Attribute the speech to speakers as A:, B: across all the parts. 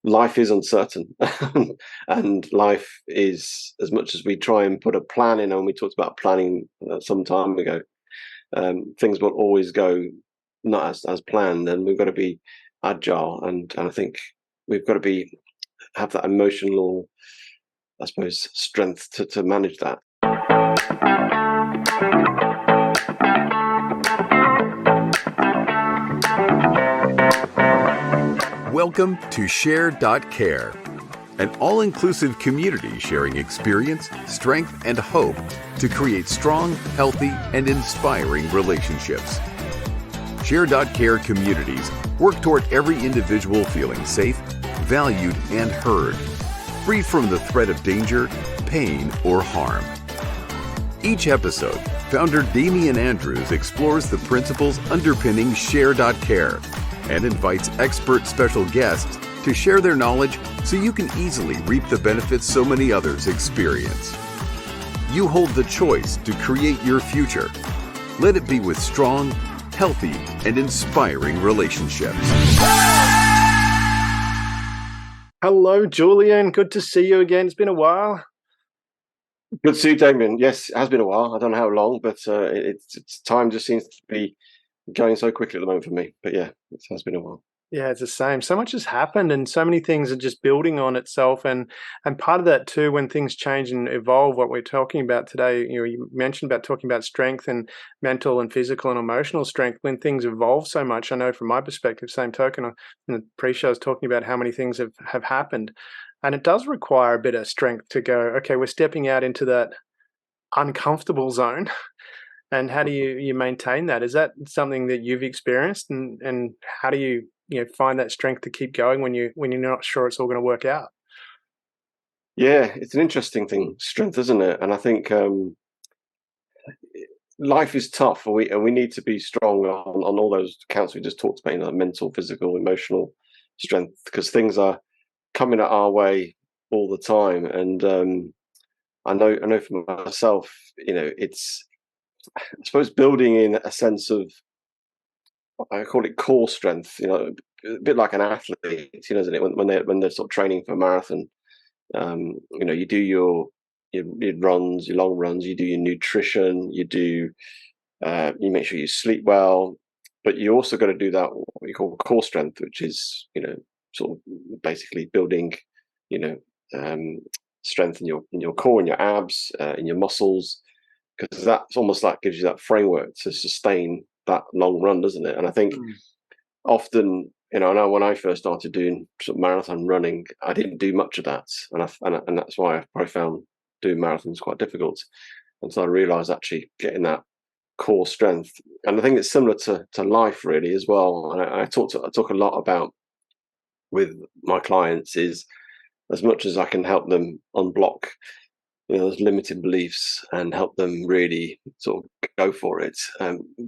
A: life is uncertain, and life is, as much as we try and put a plan in, and we talked about planning some time ago, things will always go not as planned, and we've got to be agile, and I think we've got to be have that emotional, I suppose, strength to manage that.
B: Welcome to Share.care, an all-inclusive community sharing experience, strength, and hope to create strong, healthy, and inspiring relationships. Share.care communities work toward every individual feeling safe, valued, and heard, free from the threat of danger, pain, or harm. Each episode, founder Damian Andrews explores the principles underpinning Share.care and invites expert special guests to share their knowledge so you can easily reap the benefits so many others experience. You hold the choice to create your future. Let it be with strong, healthy, and inspiring relationships.
C: Hello, Julian. Good to see you again. It's been a while.
A: Good to see you, Damian. Yes, it has been a while. I don't know how long, but it's time just seems to be going so quickly at the moment for me. But yeah, it has been a while.
C: Yeah, it's the same. So much has happened and so many things are just building on itself. And part of that too, when things change and evolve, what we're talking about today, you mentioned about talking about strength and mental and physical and emotional strength. When things evolve so much, I know from my perspective, same token, in the pre-show I was talking about how many things have happened. And it does require a bit of strength to go, okay, we're stepping out into that uncomfortable zone. And how do you maintain that? Is that something that you've experienced, and how do you find that strength to keep going when you're not sure it's all going to work out?
A: Yeah, it's an interesting thing, strength, isn't it? And I think life is tough, and we need to be strong on all those counts we just talked about, mental, physical, emotional strength, because things are coming at our way all the time. And I know for myself, it's, I suppose, building in a sense of, I call it core strength. A bit like an athlete, isn't it? When they're sort of training for a marathon, you do your runs, your long runs, you do your nutrition, you make sure you sleep well, but you also got to do that what we call core strength, which is sort of basically building, you know, um, strength in your core, in your abs, in your muscles, because that's almost like gives you that framework to sustain that long run, doesn't it? And I think often, I know when I first started doing sort of marathon running, I didn't do much of that, and that's why I probably found doing marathons quite difficult. And so I realised actually getting that core strength, and I think it's similar to life really as well. And I talk a lot about with my clients is, as much as I can help them unblock those limiting beliefs and help them really sort of go for it,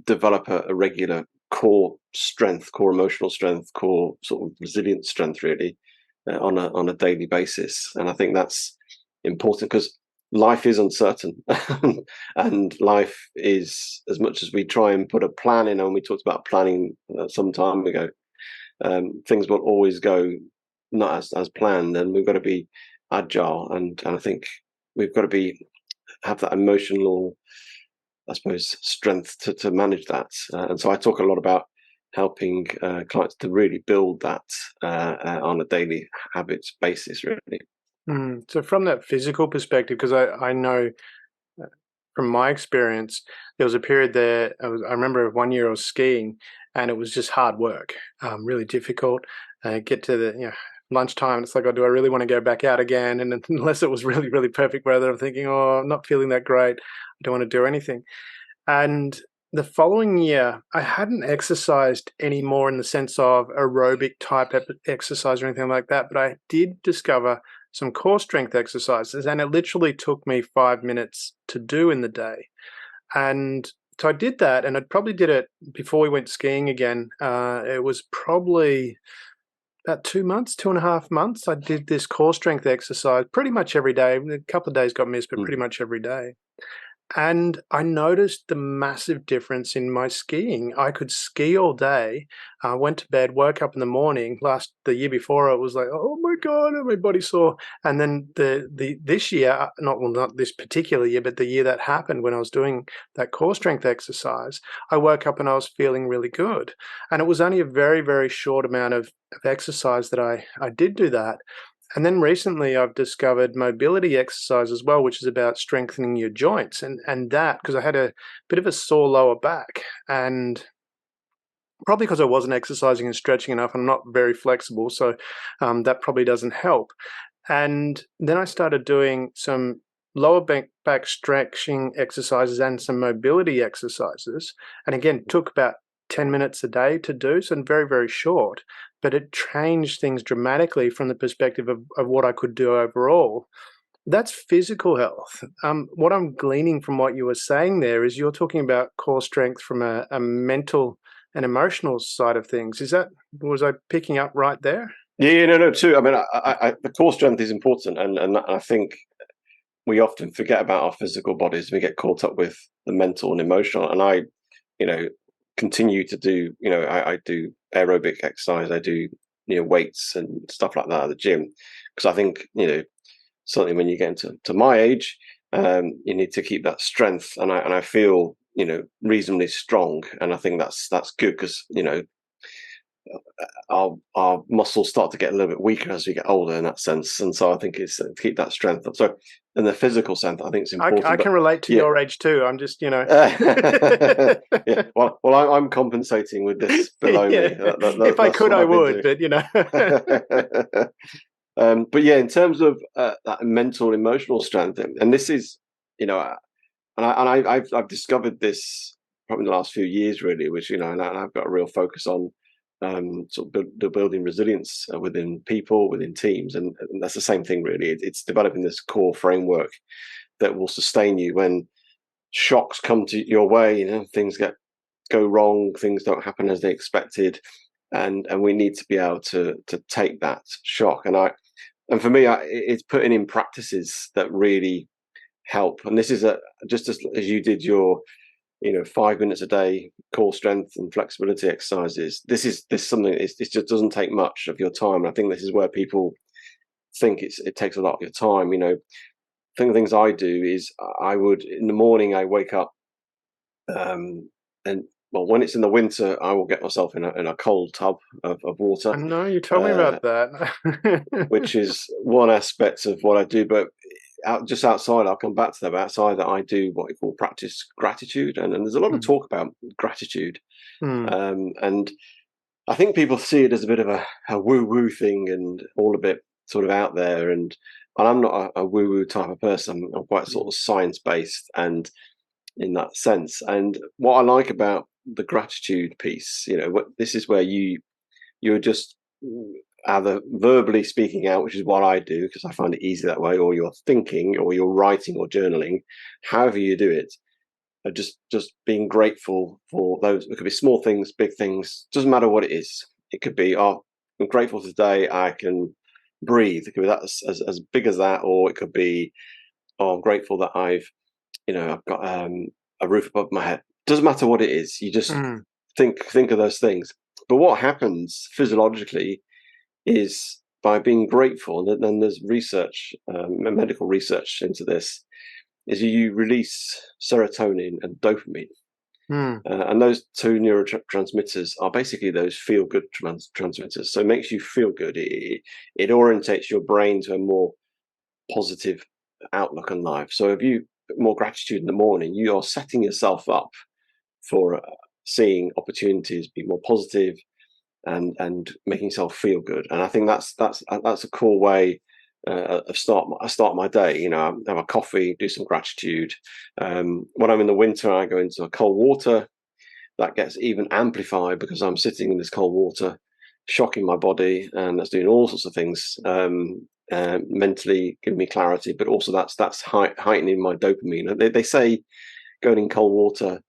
A: develop a regular core strength, core emotional strength, core sort of resilient strength really, on a daily basis. And I think that's important because life is uncertain, and life is, as much as we try and put a plan in, and we talked about planning some time ago, things will always go not as planned, and we've got to be agile, and I think we've got to have that emotional, I suppose, strength to manage that. And so I talk a lot about helping clients to really build that on a daily habits basis, really.
C: So from that physical perspective, because I know from my experience, there was a period there. I remember one year I was skiing, and it was just hard work, really difficult. Get to the lunchtime, it's like, oh, do I really want to go back out again? And unless it was really, really perfect weather, I'm thinking, oh, I'm not feeling that great. I don't want to do anything. And the following year, I hadn't exercised anymore in the sense of aerobic type exercise or anything like that, but I did discover some core strength exercises, and it literally took me 5 minutes to do in the day. And so I did that, and I probably did it before we went skiing again. It was probably about 2 months, 2.5 months. I did this core strength exercise pretty much every day. A couple of days got missed, but pretty much every day. And I noticed the massive difference in my skiing. I could ski all day. I went to bed, woke up in the morning. The year before, it was like, oh my god, my body sore. And then this year, not this particular year, but the year that happened when I was doing that core strength exercise, I woke up and I was feeling really good. And it was only a very, very short amount of exercise that I did do that. And then recently I've discovered mobility exercise as well, which is about strengthening your joints. And that, because I had a bit of a sore lower back, and probably because I wasn't exercising and stretching enough, I'm not very flexible. So that probably doesn't help. And then I started doing some lower back stretching exercises and some mobility exercises. And again, took about 10 minutes a day to do, so very, very short. But it changed things dramatically from the perspective of what I could do overall. That's physical health. What I'm gleaning from what you were saying there is you're talking about core strength from a mental and emotional side of things. Was I picking up right there?
A: Yeah, no, too. I mean, the core strength is important, and I think we often forget about our physical bodies. We get caught up with the mental and emotional. And I, continue to do. I do aerobic exercise. I do weights and stuff like that at the gym, because I think certainly when you get into my age, you need to keep that strength, and I feel reasonably strong, and I think that's good, because our muscles start to get a little bit weaker as we get older in that sense, and so I think it's to keep that strength. So in the physical sense, I think it's important.
C: I can relate to your age too. I'm just
A: yeah. Well, I'm compensating with this below me.
C: If I could, I would, but
A: but yeah, in terms of that mental, emotional strength, and this is, and I've discovered this probably in the last few years, really, which and I've got a real focus on sort of building resilience within people, within teams, and that's the same thing, really. It's developing this core framework that will sustain you when shocks come to your way. Things go wrong, things don't happen as they expected, and we need to be able to take that shock. And for me, it's putting in practices that really help. And this is just as you did your 5 minutes a day core strength and flexibility exercises. This is something. It just doesn't take much of your time. And I think this is where people think it takes a lot of your time. I think the things I do is I would, in the morning, I wake up, and well, when it's in the winter, I will get myself in a cold tub of water.
C: I know you told me about that.
A: Which is one aspect of what I do, but just outside, I'll come back to that. But outside that, I do what we call practice gratitude, and there's a lot of talk about gratitude, and I think people see it as a bit of a woo-woo thing and all a bit sort of out there, and I'm not a woo-woo type of person. I'm quite sort of science-based, and in that sense. And what I like about the gratitude piece, this is where you're just either verbally speaking out, which is what I do because I find it easy that way, or you're thinking, or you're writing or journaling, however you do it. Just being grateful for those. It could be small things, big things, doesn't matter what it is. It could be, I'm grateful today I can breathe. It could be that as big as that, or it could be, I'm grateful that I've got a roof above my head. Doesn't matter what it is. You just think of those things. But what happens physiologically is by being grateful, and then there's research, medical research into this, is you release serotonin and dopamine. And those two neurotransmitters are basically those feel-good transmitters. So it makes you feel good. It orientates your brain to a more positive outlook on life. So if you put more gratitude in the morning, you are setting yourself up for seeing opportunities, be more positive, and making yourself feel good. And I think that's a cool way of start my day. Have a coffee, do some gratitude. When I'm in the winter, I go into a cold water. That gets even amplified because I'm sitting in this cold water, shocking my body, and that's doing all sorts of things. Mentally giving me clarity, but also that's heightening my dopamine. They say going in cold water,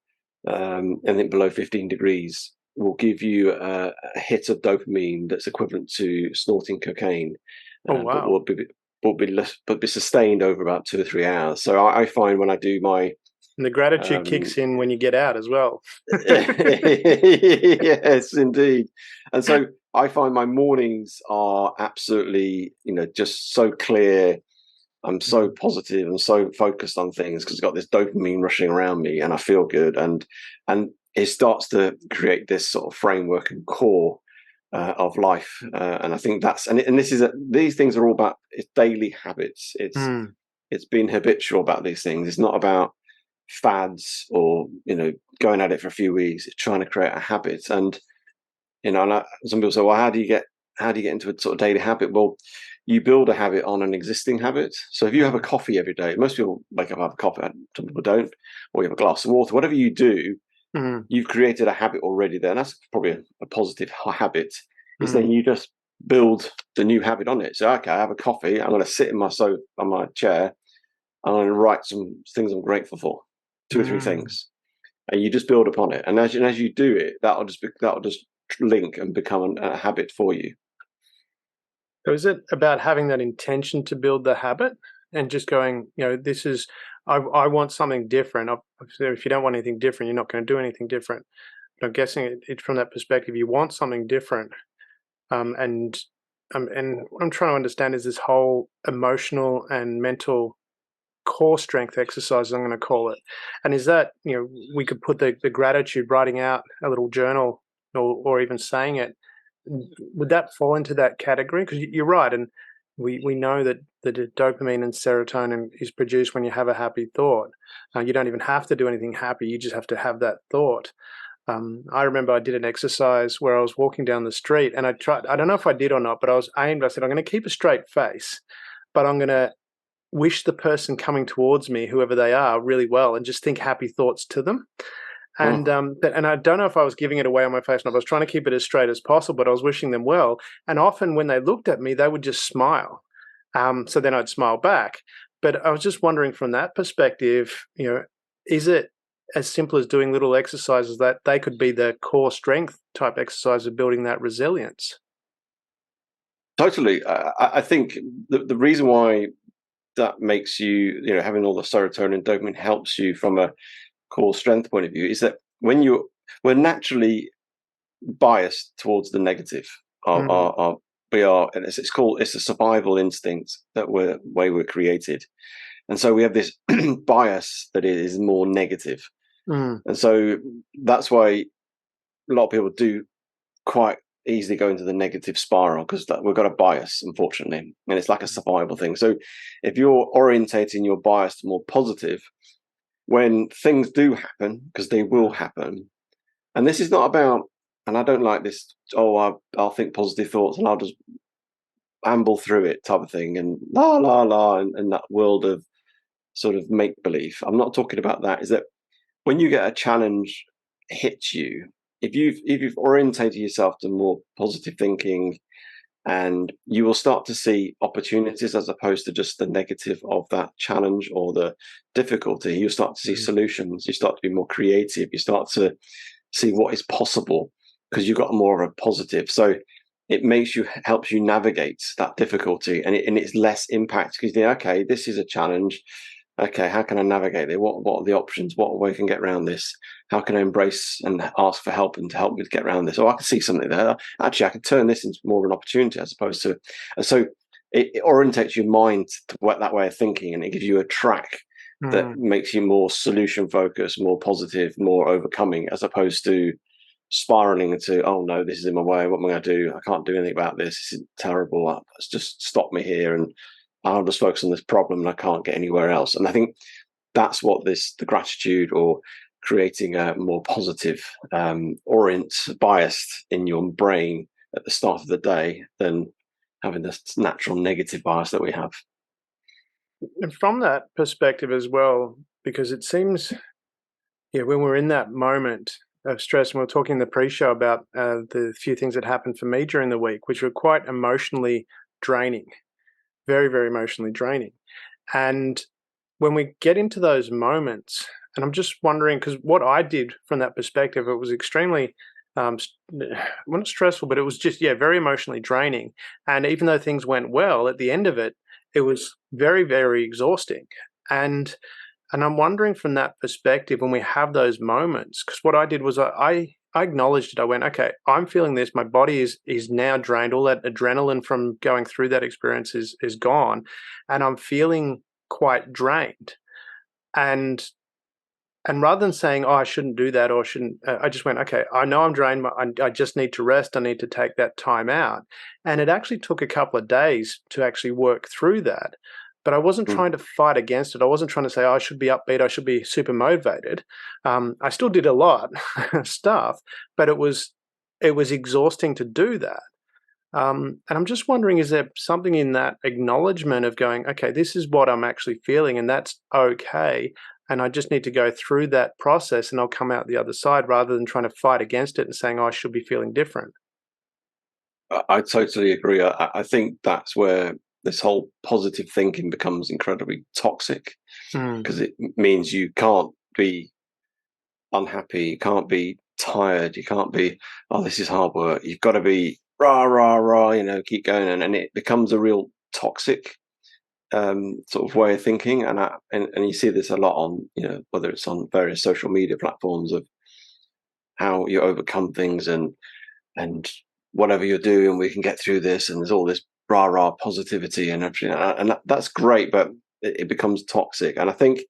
A: anything below 15 degrees will give you a hit of dopamine that's equivalent to snorting cocaine.
C: Oh wow!
A: But will be sustained over about 2 or 3 hours. So I find when I do my
C: And the gratitude
A: Um,
C: kicks in when you get out as well.
A: yes, indeed. And so I find my mornings are absolutely, just so clear. I'm so positive and so focused on things because I've got this dopamine rushing around me, and I feel good, and it starts to create this sort of framework and core of life. And I think these things are all about it's daily habits. It's being habitual about these things. It's not about fads or going at it for a few weeks. It's trying to create a habit. And some people say, well, how do you get into a sort of daily habit? Well, you build a habit on an existing habit. So if you have a coffee every day, most people wake up and have a coffee, some people don't, or you have a glass of water, whatever you do, you've created a habit already there. And that's probably a positive habit. Is then you just build the new habit on it. So, okay, I have a coffee. I'm going to sit on my chair. I'm going to write some things I'm grateful for, 2 or 3 things, and you just build upon it. And as you do it, that'll just link and become a habit for you.
C: So is it about having that intention to build the habit and just going, this is, I want something different. If you don't want anything different, you're not going to do anything different. But I'm guessing it from that perspective, you want something different. And what I'm trying to understand is this whole emotional and mental core strength exercise, I'm going to call it. And is that, we could put the gratitude, writing out a little journal or even saying it, would that fall into that category? Because you're right, and we know that the dopamine and serotonin is produced when you have a happy thought. You don't even have to do anything happy; you just have to have that thought. I remember I did an exercise where I was walking down the street, and I tried. I don't know if I did or not, but I said I'm going to keep a straight face, but I'm going to wish the person coming towards me, whoever they are, really well, and just think happy thoughts to them. And and I don't know if I was giving it away on my face or not. I was trying to keep it as straight as possible, but I was wishing them well. And often when they looked at me, they would just smile. So then I'd smile back. But I was just wondering from that perspective, is it as simple as doing little exercises that they could be the core strength type exercise of building that resilience?
A: Totally. I think the reason why that makes you, having all the serotonin and dopamine helps you from a core strength point of view is that we're naturally biased towards the negative. It's a survival instinct that we're created, and so we have this bias that is more negative, and so that's why a lot of people do quite easily go into the negative spiral because we've got a bias, unfortunately, and it's like a survival thing. So if you're orientating your bias to more positive, when things do happen, because they will happen, and this is not about, and I don't like this, I'll think positive thoughts and I'll just amble through it type of thing and la la la and that world of sort of make believe. I'm not talking about that. Is that when you get a challenge hits you, if you've orientated yourself to more positive thinking, and you will start to see opportunities as opposed to just the negative of that challenge or the difficulty. You start to see solutions. You start to be more creative. You start to see what is possible because you've got more of a positive. So it helps you navigate that difficulty, and it's less impact because you think, okay, this is a challenge. Okay, how can I navigate it? What are the options? What way can I get around this? How can I embrace and ask for help and to help me to get around this? Oh, I can see something there. Actually, I can turn this into more of an opportunity as opposed to. And so it orientates your mind to that way of thinking, and it gives you a track that makes you more solution focused, more positive, more overcoming, as opposed to spiraling into, oh no, this is in my way. What am I going to do? I can't do anything about this. This is terrible. It's just stop me here, and I'll just focus on this problem and I can't get anywhere else. And I think that's what the gratitude or creating a more positive biased in your brain at the start of the day than having this natural negative bias that we have.
C: And from that perspective as well, because it seems, when we're in that moment of stress, and we were talking in the pre-show about the few things that happened for me during the week, which were quite emotionally draining. Very, very emotionally draining. And when we get into those moments, and I'm just wondering, because what I did from that perspective, it was extremely, not stressful, but it was just, very emotionally draining. And even though things went well, at the end of it, it was very, very exhausting. And And I'm wondering from that perspective, when we have those moments, because what I did was I acknowledged it. I went, okay, I'm feeling this. My body is now drained. All that adrenaline from going through that experience is gone, and I'm feeling quite drained. And rather than saying, "Oh, I shouldn't do that," or "shouldn't," I just went, "Okay, I know I'm drained. I just need to rest. I need to take that time out." And it actually took a couple of days to actually work through that. But I wasn't
A: Mm.
C: trying to fight against it. I wasn't trying to say, "Oh, I should be upbeat. I should be super motivated." I still did a lot of stuff, but it was exhausting to do that. And I'm just wondering, is there something in that acknowledgement of going, okay, this is what I'm actually feeling, and that's okay. And I just need to go through that process and I'll come out the other side rather than trying to fight against it and saying, oh, I should be feeling different.
A: I totally agree. I think that's where this whole positive thinking becomes incredibly toxic,
C: Mm,
A: because it means you can't be unhappy, you can't be tired, you can't be, oh, this is hard work. You've got to be rah, rah, rah, keep going. And it becomes a real toxic sort of way of thinking. And you see this a lot on, whether it's on various social media platforms, of how you overcome things, and whatever you're doing, we can get through this. And there's all this rah, rah positivity and everything. And that's great, but it becomes toxic. And I think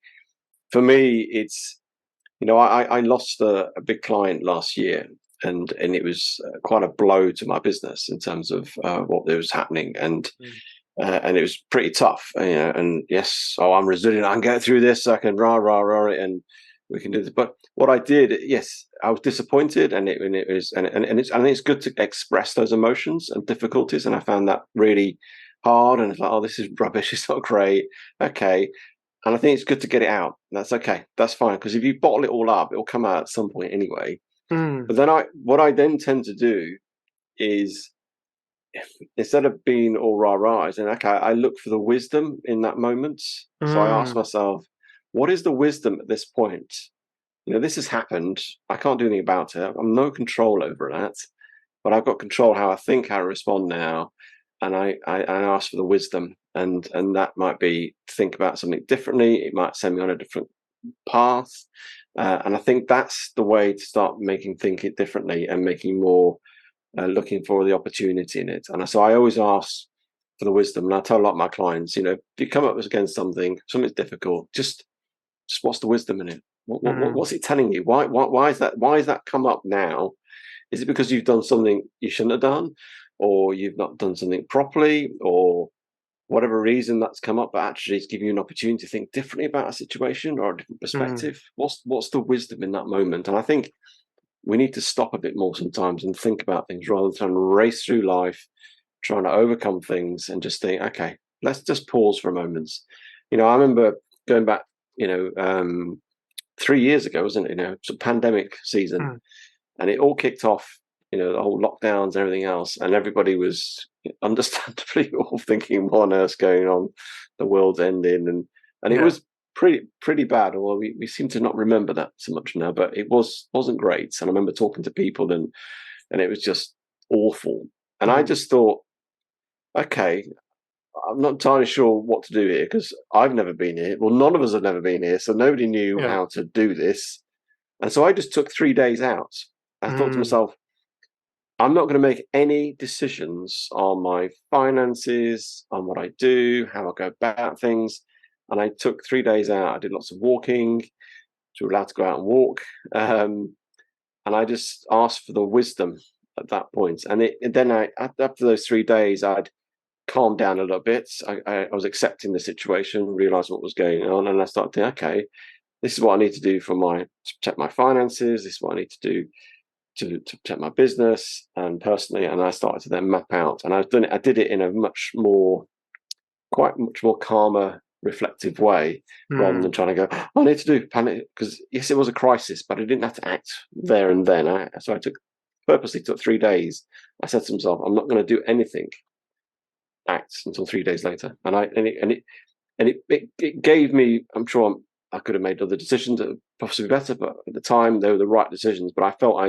A: for me, it's, I lost a big client last year, and it was quite a blow to my business in terms of what was happening,
C: mm,
A: and it was pretty tough. And yes, oh, I'm resilient. I can get through this. I can rah rah rah it, and we can do this. But what I did, yes, I was disappointed, and it was, and it's, I think it's good to express those emotions and difficulties, and I found that really hard. And it's like, oh, this is rubbish. It's not great. Okay. And I think it's good to get it out. That's okay. That's fine. Because if you bottle it all up, it will come out at some point anyway.
C: mm,
A: But then what I then tend to do is, instead of being all rah rah, is then, okay, I look for the wisdom in that moment. So I ask
C: mm,
A: myself, what is the wisdom at this point? This has happened. I can't do anything about it. I'm no control over that, but I've got control how I think, how I respond now, and I ask for the wisdom, and that might be think about something differently. It might send me on a different path, and I think that's the way to start making think it differently and making more, looking for the opportunity in it. And so I always ask for the wisdom, and I tell a lot of my clients, if you come up against something's difficult, just what's the wisdom in it?
C: mm,
A: What's it telling you? Why is that? Why has that come up now? Is it because you've done something you shouldn't have done, or you've not done something properly, or whatever reason that's come up? But actually, it's giving you an opportunity to think differently about a situation or a different
C: mm,
A: perspective. What's the wisdom in that moment? And I think we need to stop a bit more sometimes and think about things rather than trying to race through life, trying to overcome things, and just think, okay, let's just pause for a moment. I remember going back, 3 years ago, wasn't it? It's a pandemic season,
C: mm.
A: and it all kicked off. The whole lockdowns and everything else, and everybody was understandably all thinking, "What on earth's going on? The world's ending," and it
C: Yeah.
A: was pretty bad. Although we seem to not remember that so much now, but it wasn't great. And I remember talking to people, and it was just awful. And I
C: Mm,
A: just thought, okay, I'm not entirely sure what to do here, because I've never been here. Well, none of us have never been here, so nobody knew
C: yeah.
A: how to do this. And so I just took 3 days out. I thought to
C: Mm,
A: myself, I'm not going to make any decisions on my finances, on what I do, how I go about things. And I took 3 days out. I did lots of walking. So we're allowed to go out and walk. Um, and I just asked for the wisdom at that point. And then after those 3 days, I'd calmed down a little bit. I was accepting the situation, realized what was going on. And I started thinking, okay, this is what I need to do to protect my finances. This is what I need to do to protect my business and personally. And I started to then map out, and I did it in a quite much more calmer, reflective way, rather than
C: mm,
A: trying to go, "Oh, I need to do panic," because yes, it was a crisis, but I didn't have to act there and then. So I purposely took 3 days. I said to myself, I'm not going to do anything, act until 3 days later. And it gave me, I'm sure I could have made other decisions that were possibly better, but at the time they were the right decisions. But I felt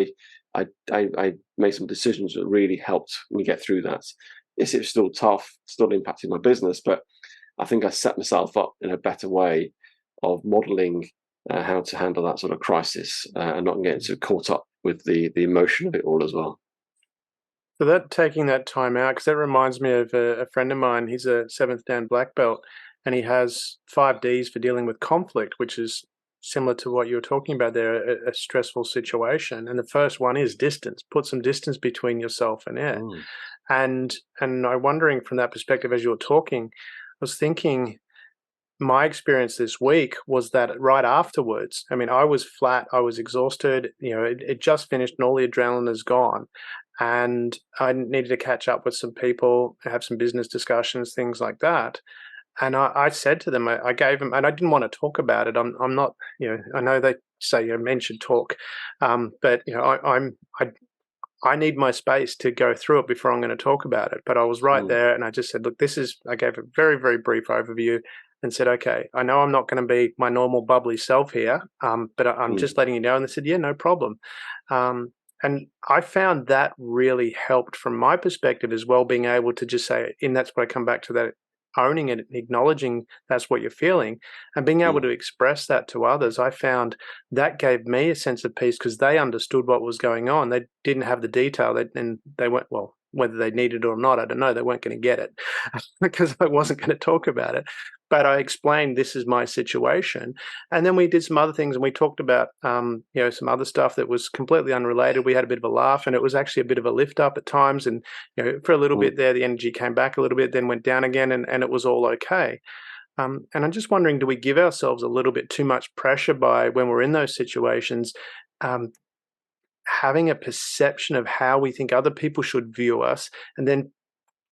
A: I made some decisions that really helped me get through that. Yes, it was still tough, still impacted my business, but I think I set myself up in a better way of modeling how to handle that sort of crisis and not getting too caught up with the emotion of it all as well.
C: So that taking that time out, because that reminds me of a friend of mine. He's a 7th Dan black belt, and he has 5 Ds for dealing with conflict, which is similar to what you were talking about there, a stressful situation. And the first one is distance. Put some distance between yourself and it. And I'm wondering from that perspective, as you were talking, I was thinking my experience this week was that right afterwards, I mean, I was flat, I was exhausted, it just finished and all the adrenaline is gone. And I needed to catch up with some people, have some business discussions, things like that. And I said to them, I gave them, and I didn't want to talk about it. I'm not, I know they say men should talk, but I need my space to go through it before I'm going to talk about it. But I was right there, and I just said, look, I gave a very, very brief overview and said, okay, I know I'm not going to be my normal bubbly self here, but I'm just letting you know. And they said, yeah, no problem. And I found that really helped from my perspective as well, being able to just say, and that's what I come back to, that owning it, acknowledging that's what you're feeling, and being able to express that to others. I found that gave me a sense of peace because they understood what was going on. They didn't have the detail, and they weren't, well, whether they needed it or not, I don't know. They weren't going to get it because I wasn't going to talk about it. But I explained, this is my situation. And then we did some other things, and we talked about, some other stuff that was completely unrelated. We had a bit of a laugh, and it was actually a bit of a lift up at times. And, for a little bit there, the energy came back a little bit, then went down again, and it was all okay. And I'm just wondering, do we give ourselves a little bit too much pressure by when we're in those situations, having a perception of how we think other people should view us, and then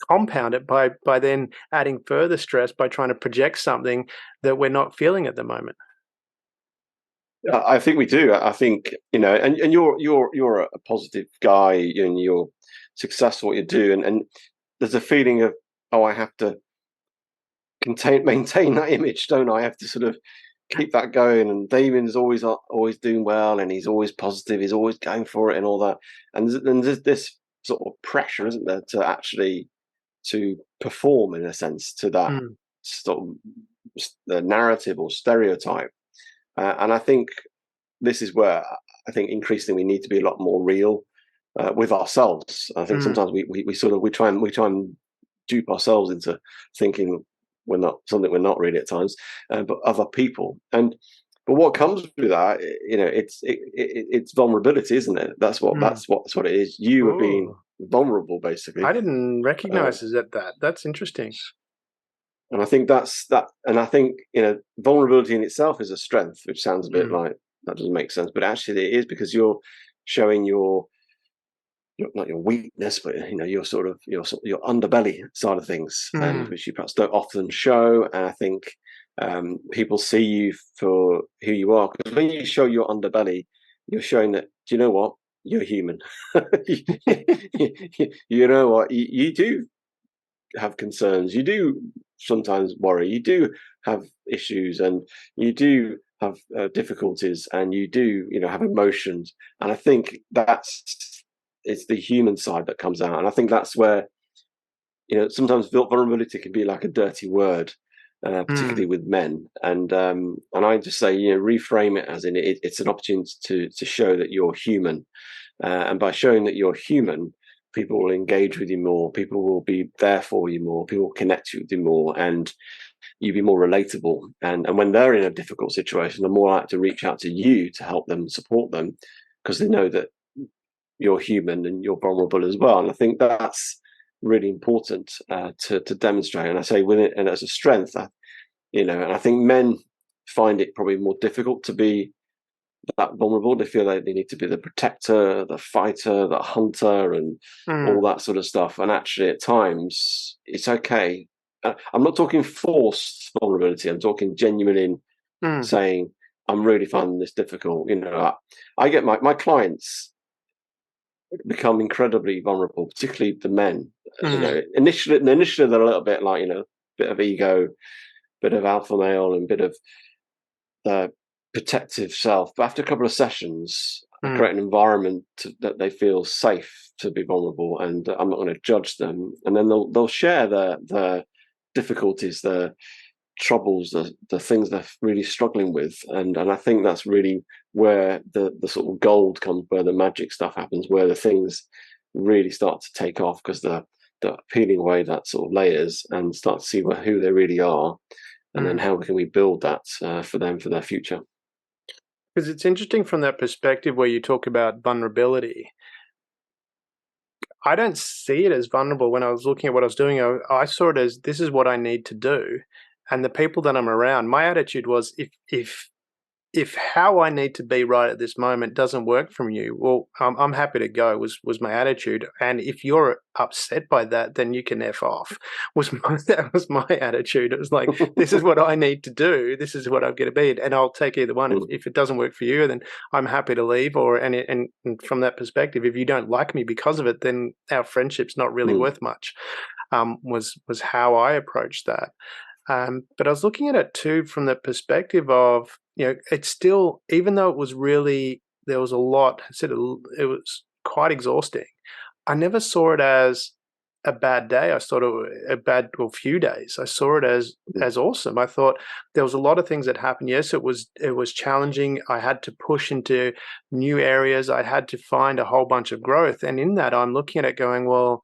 C: compound it by then adding further stress by trying to project something that we're not feeling at the moment?
A: I think we do. I think, and you're a positive guy, and you're successful at what you do, and there's a feeling of, oh, I have to maintain that image, don't I? I have to sort of keep that going. And Damian's always doing well, and he's always positive, he's always going for it, and all that. And there's this sort of pressure, isn't there, to actually to perform in a sense to that sort of the narrative or stereotype. And I think this is where I think increasingly we need to be a lot more real with ourselves. I think sometimes we try and dupe ourselves into thinking we're not really at times, but other people. But what comes with that, it's vulnerability, isn't it? That's what it is. You are being vulnerable, basically.
C: I didn't recognize that. That's interesting.
A: And I think that's that. And I think, vulnerability in itself is a strength, which sounds a bit like that doesn't make sense, but actually it is, because you're showing your not your weakness, but your sort of your underbelly side of things, and which you perhaps don't often show. And I think people see you for who you are, because when you show your underbelly, you're showing that, do you know what, you're human. You know what, you do have concerns, you do sometimes worry, you do have issues, and you do have difficulties, and you do have emotions. And I think it's the human side that comes out. And I think that's where sometimes vulnerability can be like a dirty word, particularly with men. And I just say, reframe it as in it's an opportunity to show that you're human, and by showing that you're human, people will engage with you more, people will be there for you more, people will connect with you more, and you'll be more relatable. And when they're in a difficult situation, they're more likely to reach out to you to help them, support them, because they know that you're human and you're vulnerable as well. And I think that's really important to demonstrate. And I say with it, and as a strength, and I think men find it probably more difficult to be that vulnerable. They feel like they need to be the protector, the fighter, the hunter, and all that sort of stuff. And actually, at times, it's okay. I'm not talking forced vulnerability. I'm talking genuine saying, I'm really finding this difficult. I get my clients become incredibly vulnerable, particularly the men. Initially they're a little bit like, bit of ego, bit of alpha male, and bit of the protective self. But after a couple of sessions, I create an environment that they feel safe to be vulnerable, and I'm not going to judge them. And then they'll share their difficulties, their troubles, the things they're really struggling with, and I think that's really where the sort of gold comes, where the magic stuff happens, where the things really start to take off, because they're peeling away that sort of layers and start to see who they really are, and then how can we build that for them for their future.
C: Because it's interesting from that perspective where you talk about vulnerability. I don't see it as vulnerable. When I was looking at what I was doing, I saw it as, this is what I need to do. And the people that I'm around, my attitude was, if how I need to be right at this moment doesn't work from you, well, I'm happy to go, was my attitude. And if you're upset by that, then you can F off, that was my attitude. It was like, this is what I need to do. This is what I'm going to be. And I'll take either one. If it doesn't work for you, then I'm happy to leave. And from that perspective, if you don't like me because of it, then our friendship's not really worth much, was how I approached that. But I was looking at it too from the perspective of, it's still, even though it was really, there was a lot, it was quite exhausting. I never saw it as a bad day. I saw it few days. I saw it as awesome. I thought there was a lot of things that happened. Yes, it was challenging. I had to push into new areas. I had to find a whole bunch of growth. And in that, I'm looking at it going, well,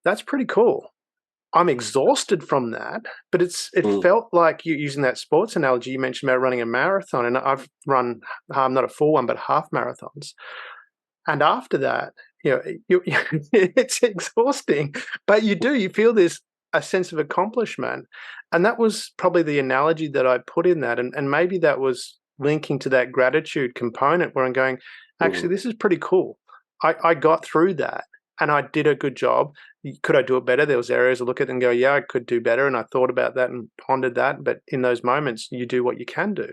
C: that's pretty cool. I'm exhausted from that, but it felt like, you using that sports analogy you mentioned about running a marathon, and I've run, not a full one, but half marathons. And after that, it's exhausting, but you feel a sense of accomplishment. And that was probably the analogy that I put in that. And maybe that was linking to that gratitude component where I'm going, actually, this is pretty cool. I got through that. And I did a good job. Could I do it better? There was areas I look at and go, yeah, I could do better. And I thought about that and pondered that. But in those moments, you do what you can do.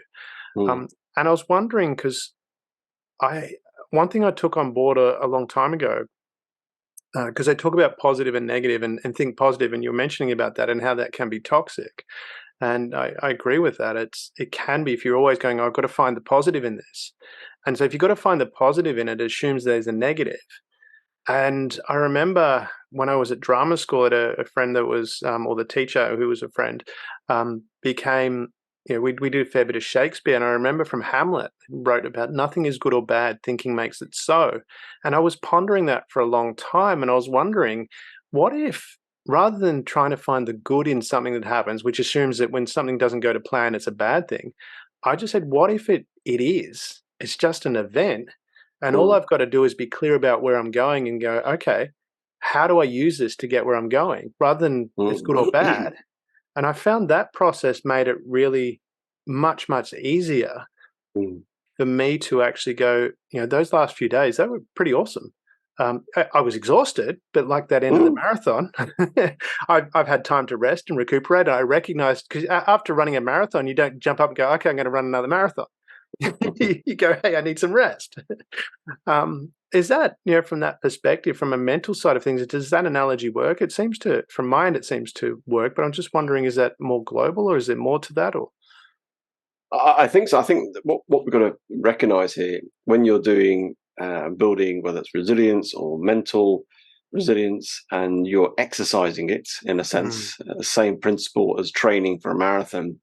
C: And I was wondering, because one thing I took on board a long time ago, because they talk about positive and negative and think positive, and you're mentioning about that and how that can be toxic. And I agree with that. It can be, if you're always going, I've got to find the positive in this. And so if you've got to find the positive in it, it assumes there's a negative. And I remember when I was at drama school, at a friend that was, or the teacher who was a friend, became, we did a fair bit of Shakespeare. And I remember from Hamlet, wrote about nothing is good or bad, thinking makes it so. And I was pondering that for a long time. And I was wondering, what if, rather than trying to find the good in something that happens, which assumes that when something doesn't go to plan, it's a bad thing, I just said, what if it is? It's just an event. And all I've got to do is be clear about where I'm going and go, okay, how do I use this to get where I'm going, rather than it's good or bad. And I found that process made it really much, much easier for me to actually go, those last few days, they were pretty awesome. I was exhausted, but like that end of the marathon, I've had time to rest and recuperate. And I recognized, because after running a marathon, you don't jump up and go, okay, I'm going to run another marathon. You go, hey, I need some rest. Is that, from that perspective, from a mental side of things, does that analogy work? It seems to, from my end, it seems to work, but I'm just wondering, is that more global, or is there more to that? Or
A: I think so. I think what we've got to recognize here, when you're doing building, whether it's resilience or mental resilience, and you're exercising it in a sense, the same principle as training for a marathon,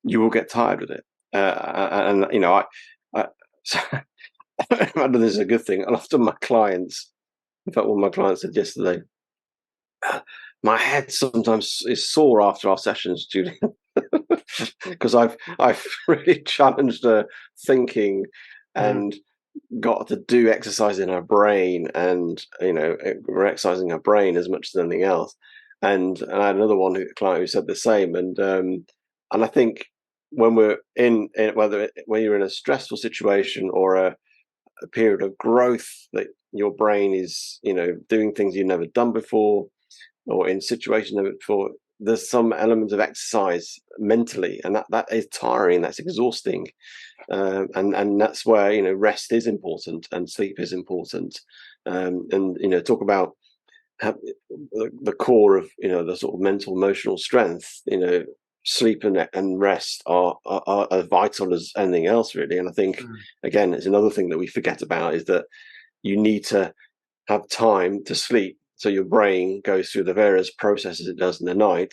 A: you will get tired with it. And I know this is a good thing. And often my clients, in fact, one of my clients said yesterday, my head sometimes is sore after our sessions, Julian, because I've really challenged her thinking and got to do exercise in her brain, and we're exercising her brain as much as anything else. And I had another client who said the same, and I think when we're in when you're in a stressful situation or a period of growth, that your brain is doing things you've never done before, or in situations never before, there's some element of exercise mentally, and that is tiring, that's exhausting, and that's where rest is important and sleep is important, and talk about the core of the sort of mental emotional strength. Sleep and rest are as vital as anything else, really. And I think again, it's another thing that we forget about, is that you need to have time to sleep, so your brain goes through the various processes it does in the night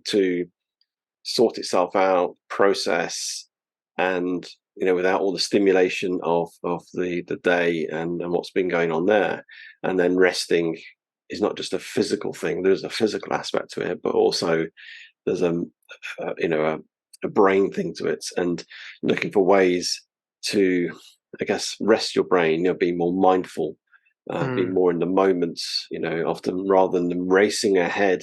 A: to sort itself out, process, and without all the stimulation of the day and what's been going on there. And then resting is not just a physical thing. There's a physical aspect to it, but also there's a brain thing to it, and looking for ways to, I guess, rest your brain, be more mindful, be more in the moments, often rather than racing ahead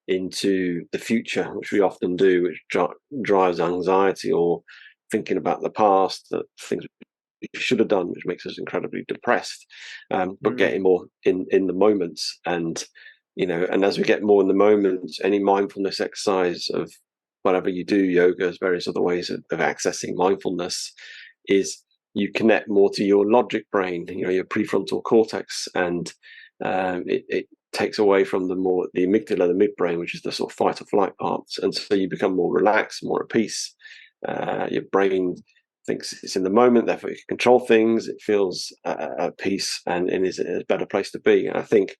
A: into the future, which we often do, which drives anxiety, or thinking about the past, that things we should have done, which makes us incredibly depressed. But getting more in the moments, and and as we get more in the moment, any mindfulness exercise of whatever you do, yoga, various other ways of accessing mindfulness, is you connect more to your logic brain, your prefrontal cortex, and it takes away from the amygdala, the midbrain, which is the sort of fight or flight parts, and so you become more relaxed, more at peace. Your brain thinks it's in the moment, therefore you can control things. It feels at peace and is a better place to be. And I think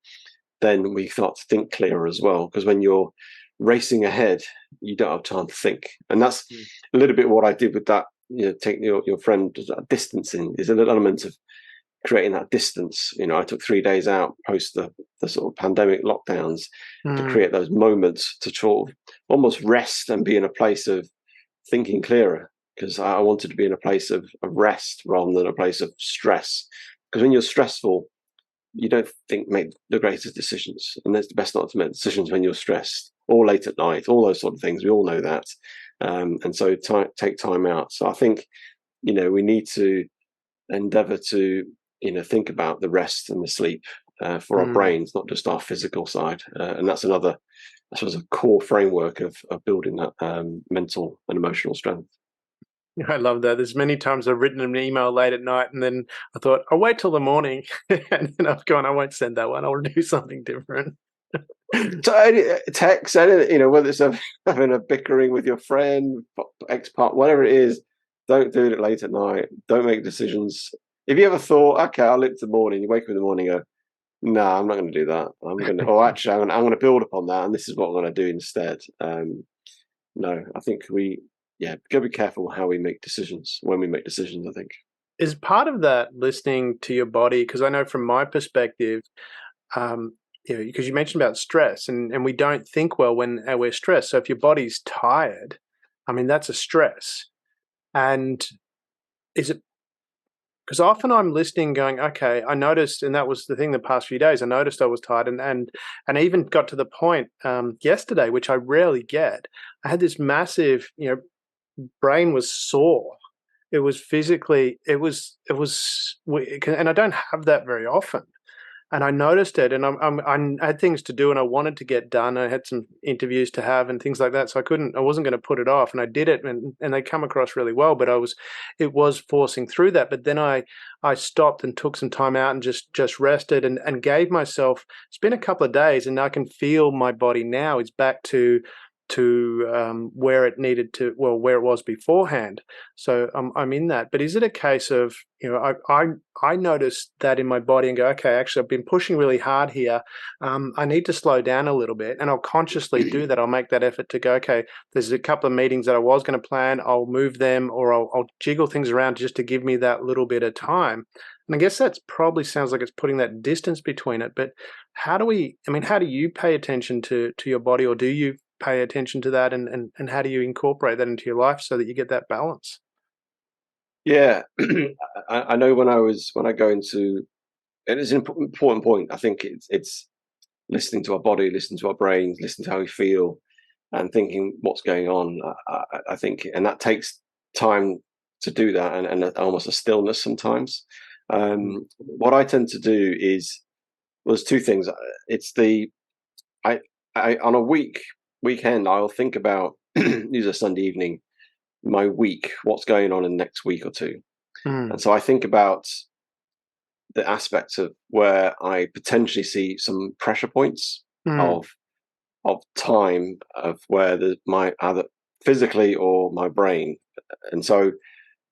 A: then we start to think clearer as well, because when you're racing ahead, you don't have time to think. And that's a little bit what I did with that. Take your friend distancing. There's a little element of creating that distance. I took 3 days out post the sort of pandemic lockdowns to create those moments to sort of almost rest and be in a place of thinking clearer, because I wanted to be in a place of rest rather than a place of stress. Because when you're stressful, you don't make the greatest decisions, and it's best not to make decisions when you're stressed or late at night, all those sort of things. We all know that. And so take time out. So I think, we need to endeavor to, think about the rest and the sleep for our brains, not just our physical side. And that's another, I suppose, a core framework of building that mental and emotional strength.
C: I love that. There's many times I've written an email late at night, and then I thought, I'll wait till the morning. And then I've gone, I won't send that one. I'll do something different.
A: So text, whether it's having a bickering with your friend, ex-part, whatever it is, don't do it late at night. Don't make decisions. If you ever thought, okay, I'll look to the morning, you wake up in the morning and go, no, I'm not going to do that. I'm going to build upon that, and this is what I'm going to do instead. No, I think got to be careful how we make decisions, when we make decisions, I think.
C: Is part of that listening to your body? Because I know from my perspective, because you mentioned about stress, and we don't think well when we're stressed. So if your body's tired, I mean, that's a stress. And is it, because often I'm listening going, okay, I noticed, and that was the thing the past few days, I noticed I was tired, and I even got to the point yesterday, which I rarely get. I had this massive, brain was sore. It was physically, and I don't have that very often. And I noticed it, and I had things to do, and I wanted to get done. I had some interviews to have and things like that, so I wasn't going to put it off, and I did it, and they come across really well. But it was forcing through that. But then I stopped and took some time out and just rested and gave myself. It's been a couple of days, and I can feel my body now is back to where it needed to, where it was beforehand. So I'm in that. But is it a case of, I noticed that in my body and go, okay, actually I've been pushing really hard here. I need to slow down a little bit, and I'll consciously do that. I'll make that effort to go, okay, there's a couple of meetings that I was going to plan. I'll move them, or I'll jiggle things around just to give me that little bit of time. And I guess that's probably sounds like it's putting that distance between it. But how do you pay attention to your body, or do you pay attention to that, and how do you incorporate that into your life so that you get that balance?
A: Yeah, I know when I go into, it is an important point. I think it's listening to our body, listening to our brains, listening to how we feel, and thinking what's going on. I think, and that takes time to do that, and almost a stillness sometimes. What I tend to do is, there's two things. It's I on a weekend, I'll think about, usually a Sunday evening, my week, what's going on in the next week or two. And so I think about the aspects of where I potentially see some pressure points of time, of where my either physically or my brain. And so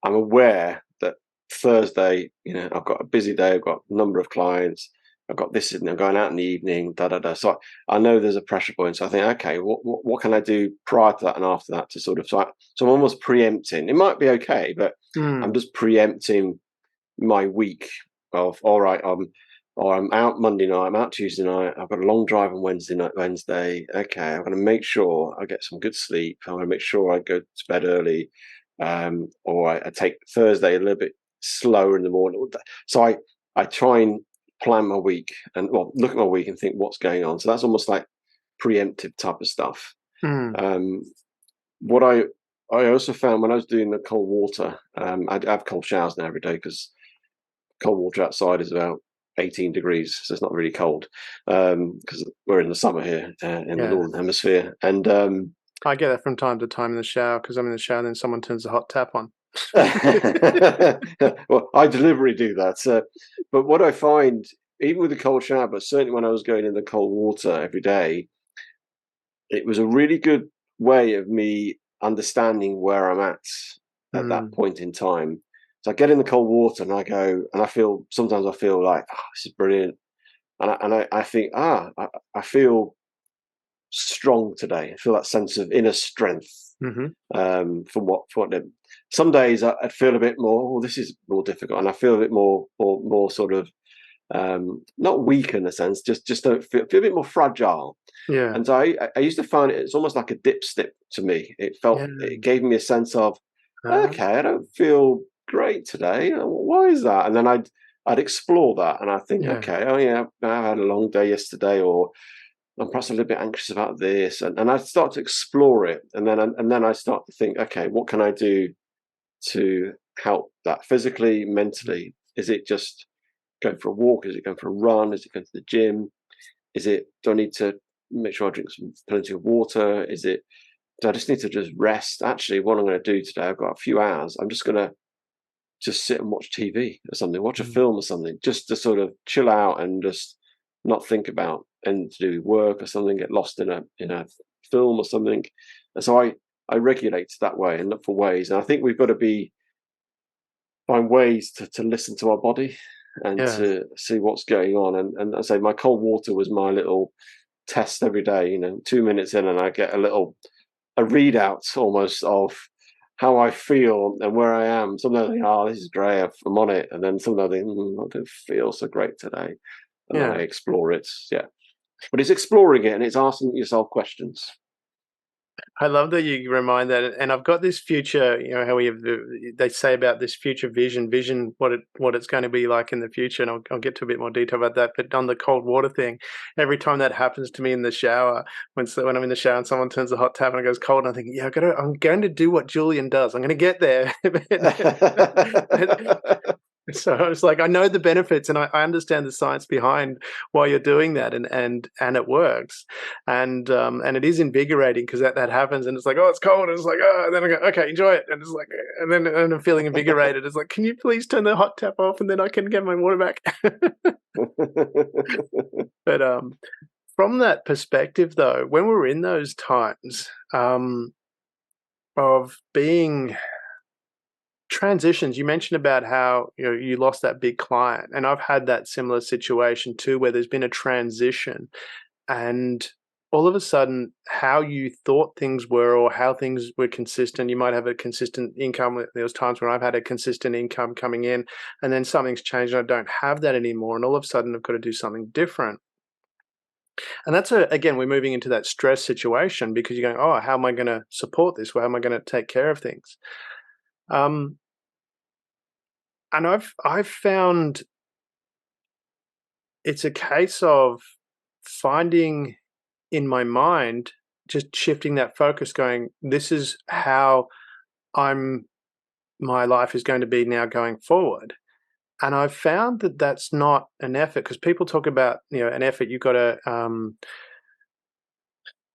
A: I'm aware that Thursday, I've got a busy day, I've got a number of clients, I've got this, and I'm going out in the evening, da da da. So I know there's a pressure point. So I think, okay, what can I do prior to that and after that to sort of so I'm almost preempting. It might be okay, but I'm just preempting my week of all right. I'm out Monday night. I'm out Tuesday night. I've got a long drive on Wednesday. Okay, I'm going to make sure I get some good sleep. I'm going to make sure I go to bed early, or I take Thursday a little bit slower in the morning. So I try and plan my week and look at my week and think what's going on. So that's almost like preemptive type of stuff. What I also found when I was doing the cold water, I have cold showers now every day because cold water outside is about 18 degrees, so it's not really cold because we're in the summer here in the northern hemisphere. And
C: I get that from time to time in the shower because I'm in the shower and then someone turns the hot tap on.
A: Well, I deliberately do that. But what I find, even with the cold shower, but certainly when I was going in the cold water every day, it was a really good way of me understanding where I'm at that point in time. So I get in the cold water and I go, and sometimes I feel like, oh, this is brilliant. And I think, I feel strong today. I feel that sense of inner strength for what some days I feel a bit more, this is more difficult. And I feel a bit more sort of, not weak in a sense, just feel a bit more fragile.
C: Yeah.
A: And so I used to find it's almost like a dipstick to me. It gave me a sense of, okay, I don't feel great today. Why is that? And then I'd explore that, and I think, okay, oh yeah, I had a long day yesterday, or I'm perhaps a little bit anxious about this, and I start to explore it, and then I start to think, okay, what can I do to help that physically, mentally? Is it just going for a walk? Is it going for a run? Is it going to the gym? Do I need to make sure I drink plenty of water? Do I just need to just rest? Actually, what I'm going to do today, I've got a few hours. I'm just going to sit and watch TV or something, watch a film or something, just to sort of chill out and just not think about anything to do with work or something, get lost in a film or something. And so I regulate that way and look for ways. And I think we've got to find ways to listen to our body and to see what's going on. And I say my cold water was my little test every day. 2 minutes in and I get a readout almost of how I feel and where I am. Sometimes I think, oh, this is great, I'm on it. And then sometimes I think, I don't feel so great today. And then I explore it. Yeah. But it's exploring it and it's asking yourself questions.
C: I love that you remind that, and I've got this future. How we have they say about this future vision, what it's going to be like in the future, and I'll get to a bit more detail about that. But on the cold water thing, every time that happens to me in the shower, when I'm in the shower and someone turns the hot tap and it goes cold, and I think, I'm going to do what Julian does. I'm going to get there. So I was like, I know the benefits and I understand the science behind why you're doing that, and it works, and it is invigorating because that happens, and it's like, oh, it's cold, and it's like, oh, and then I go, okay, enjoy it, and it's like, and I'm feeling invigorated. It's like, can you please turn the hot tap off, and then I can get my water back. But from that perspective, though, when we're in those times of being transitions, you mentioned about how you lost that big client, and I've had that similar situation too, where there's been a transition, and all of a sudden how you thought things were or how things were consistent, you might have a consistent income. There was times when I've had a consistent income coming in, and then something's changed and I don't have that anymore, and all of a sudden I've got to do something different. And that's again, we're moving into that stress situation because you're going, oh, how am I going to support this? How am I going to take care of things? And I've found it's a case of finding in my mind, just shifting that focus, going, this is how my life is going to be now going forward. And I've found that that's not an effort, because people talk about, an effort. You've got to,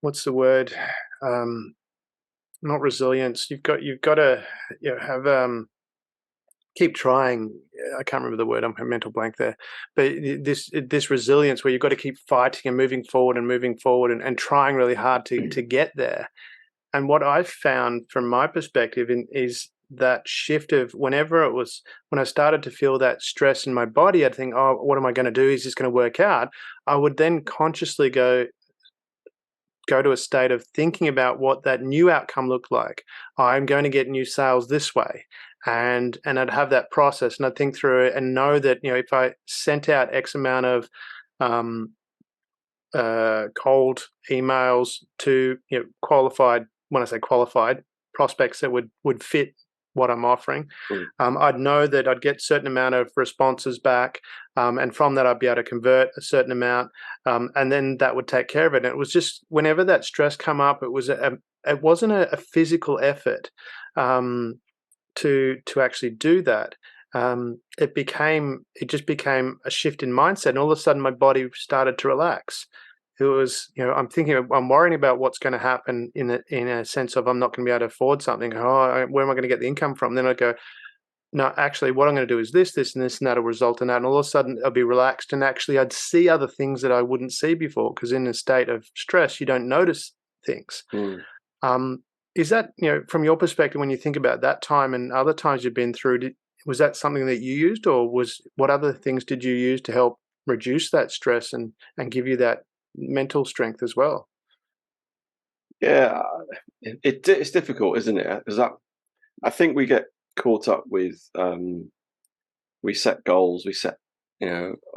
C: what's the word? Not resilience. You've got to have keep trying. I can't remember the word. I'm a mental blank there. But this resilience where you've got to keep fighting and moving forward and trying really hard to get there. And what I've found from my perspective is that shift of when I started to feel that stress in my body, I'd think, oh, what am I going to do? Is this going to work out? I would then consciously go to a state of thinking about what that new outcome looked like. I'm going to get new sales this way. And I'd have that process, and I'd think through it and know that, if I sent out X amount of cold emails to qualified, when I say qualified, prospects that would fit what I'm offering, I'd know that I'd get a certain amount of responses back, and from that I'd be able to convert a certain amount, and then that would take care of it. And it was just whenever that stress come up, it wasn't a physical effort to actually do that. It just became a shift in mindset, and all of a sudden my body started to relax. It was, I'm worrying about what's going to happen in a sense of I'm not going to be able to afford something. Where am I going to get the income from? Then I go, no, actually, what I'm going to do is this, and this, and that'll result in that. And all of a sudden, I'll be relaxed, and actually, I'd see other things that I wouldn't see before, because in a state of stress, you don't notice things. Is that, from your perspective, when you think about that time and other times you've been through, was that something that you used, or what other things did you use to help reduce that stress and give you that mental strength as well?
A: Yeah, it's difficult, isn't it? Because I think we get caught up with we set goals, we set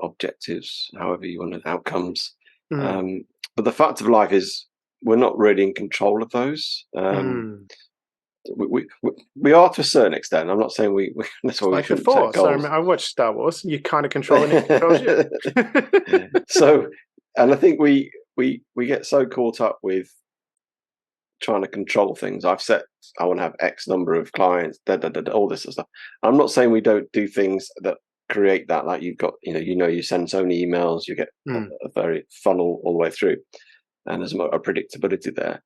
A: objectives, however you want it, outcomes. But the fact of life is we're not really in control of those. We are to a certain extent. I'm not saying we that's why we
C: like the
A: shouldn't set
C: Force.
A: goals.
C: I watched Star Wars. You kind of control it, it controls you.
A: So, and I think we get so caught up with trying to control things. I've set, I want to have X number of clients, all this sort of stuff. I'm not saying we don't do things that create that. Like you've got, you send so many emails, you get a very funnel all the way through, and there's a predictability there.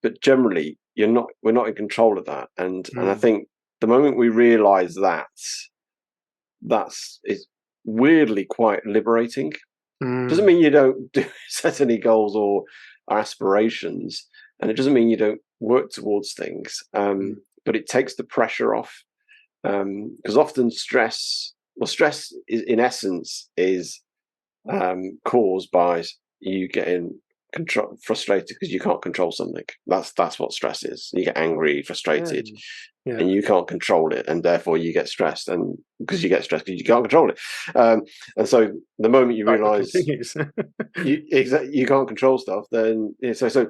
A: But generally, we're not in control of that. And I think the moment we realise that's weirdly quite liberating. Doesn't mean you don't set any goals or aspirations, and it doesn't mean you don't work towards things. But it takes the pressure off, because often stress is, in essence, is caused by you getting frustrated because you can't control something. That's what stress is. You get angry, frustrated, and you can't control it, and therefore you get stressed. And because you get stressed because you can't control it, and so the moment you realise you can't control stuff, then so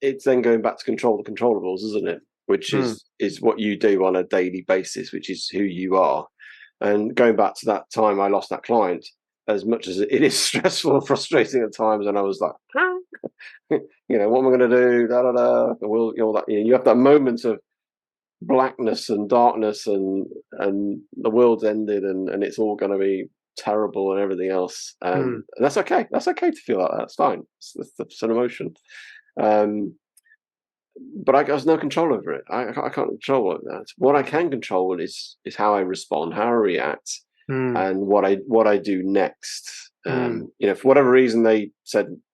A: it's then going back to control the controllables, isn't it? Which is what you do on a daily basis, which is who you are. And going back to that time I lost that client, as much as it is stressful and frustrating at times, and I was like, what am I going to do? You have that moment of blackness and darkness, and the world's ended, and it's all going to be terrible and everything else. And that's okay. That's okay to feel like that. It's fine. It's an emotion. But I have no control over it. I can't control that. What I can control is how I respond, how I react, and what I do next. For whatever reason they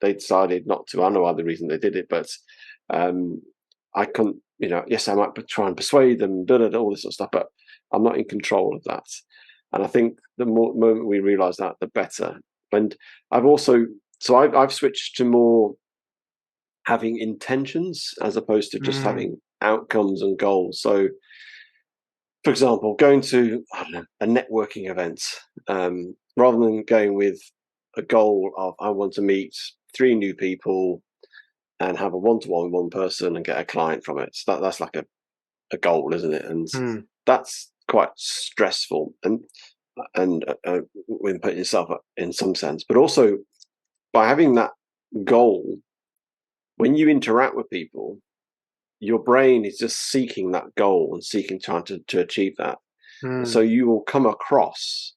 A: decided not to. I know other reason they did it, but I couldn't. Yes, I might try and persuade them, all this sort of stuff, but I'm not in control of that. And I think the moment we realise that, the better. And I've switched to more having intentions as opposed to just having outcomes and goals. So, for example, going to a networking event, rather than going with a goal of I want to meet 3 new people and have a one-to-one with one person and get a client from it. So that's like a goal, isn't it? And that's quite stressful and when putting yourself up in some sense. But also by having that goal, when you interact with people, your brain is just seeking that goal and seeking trying to achieve that. So you will come across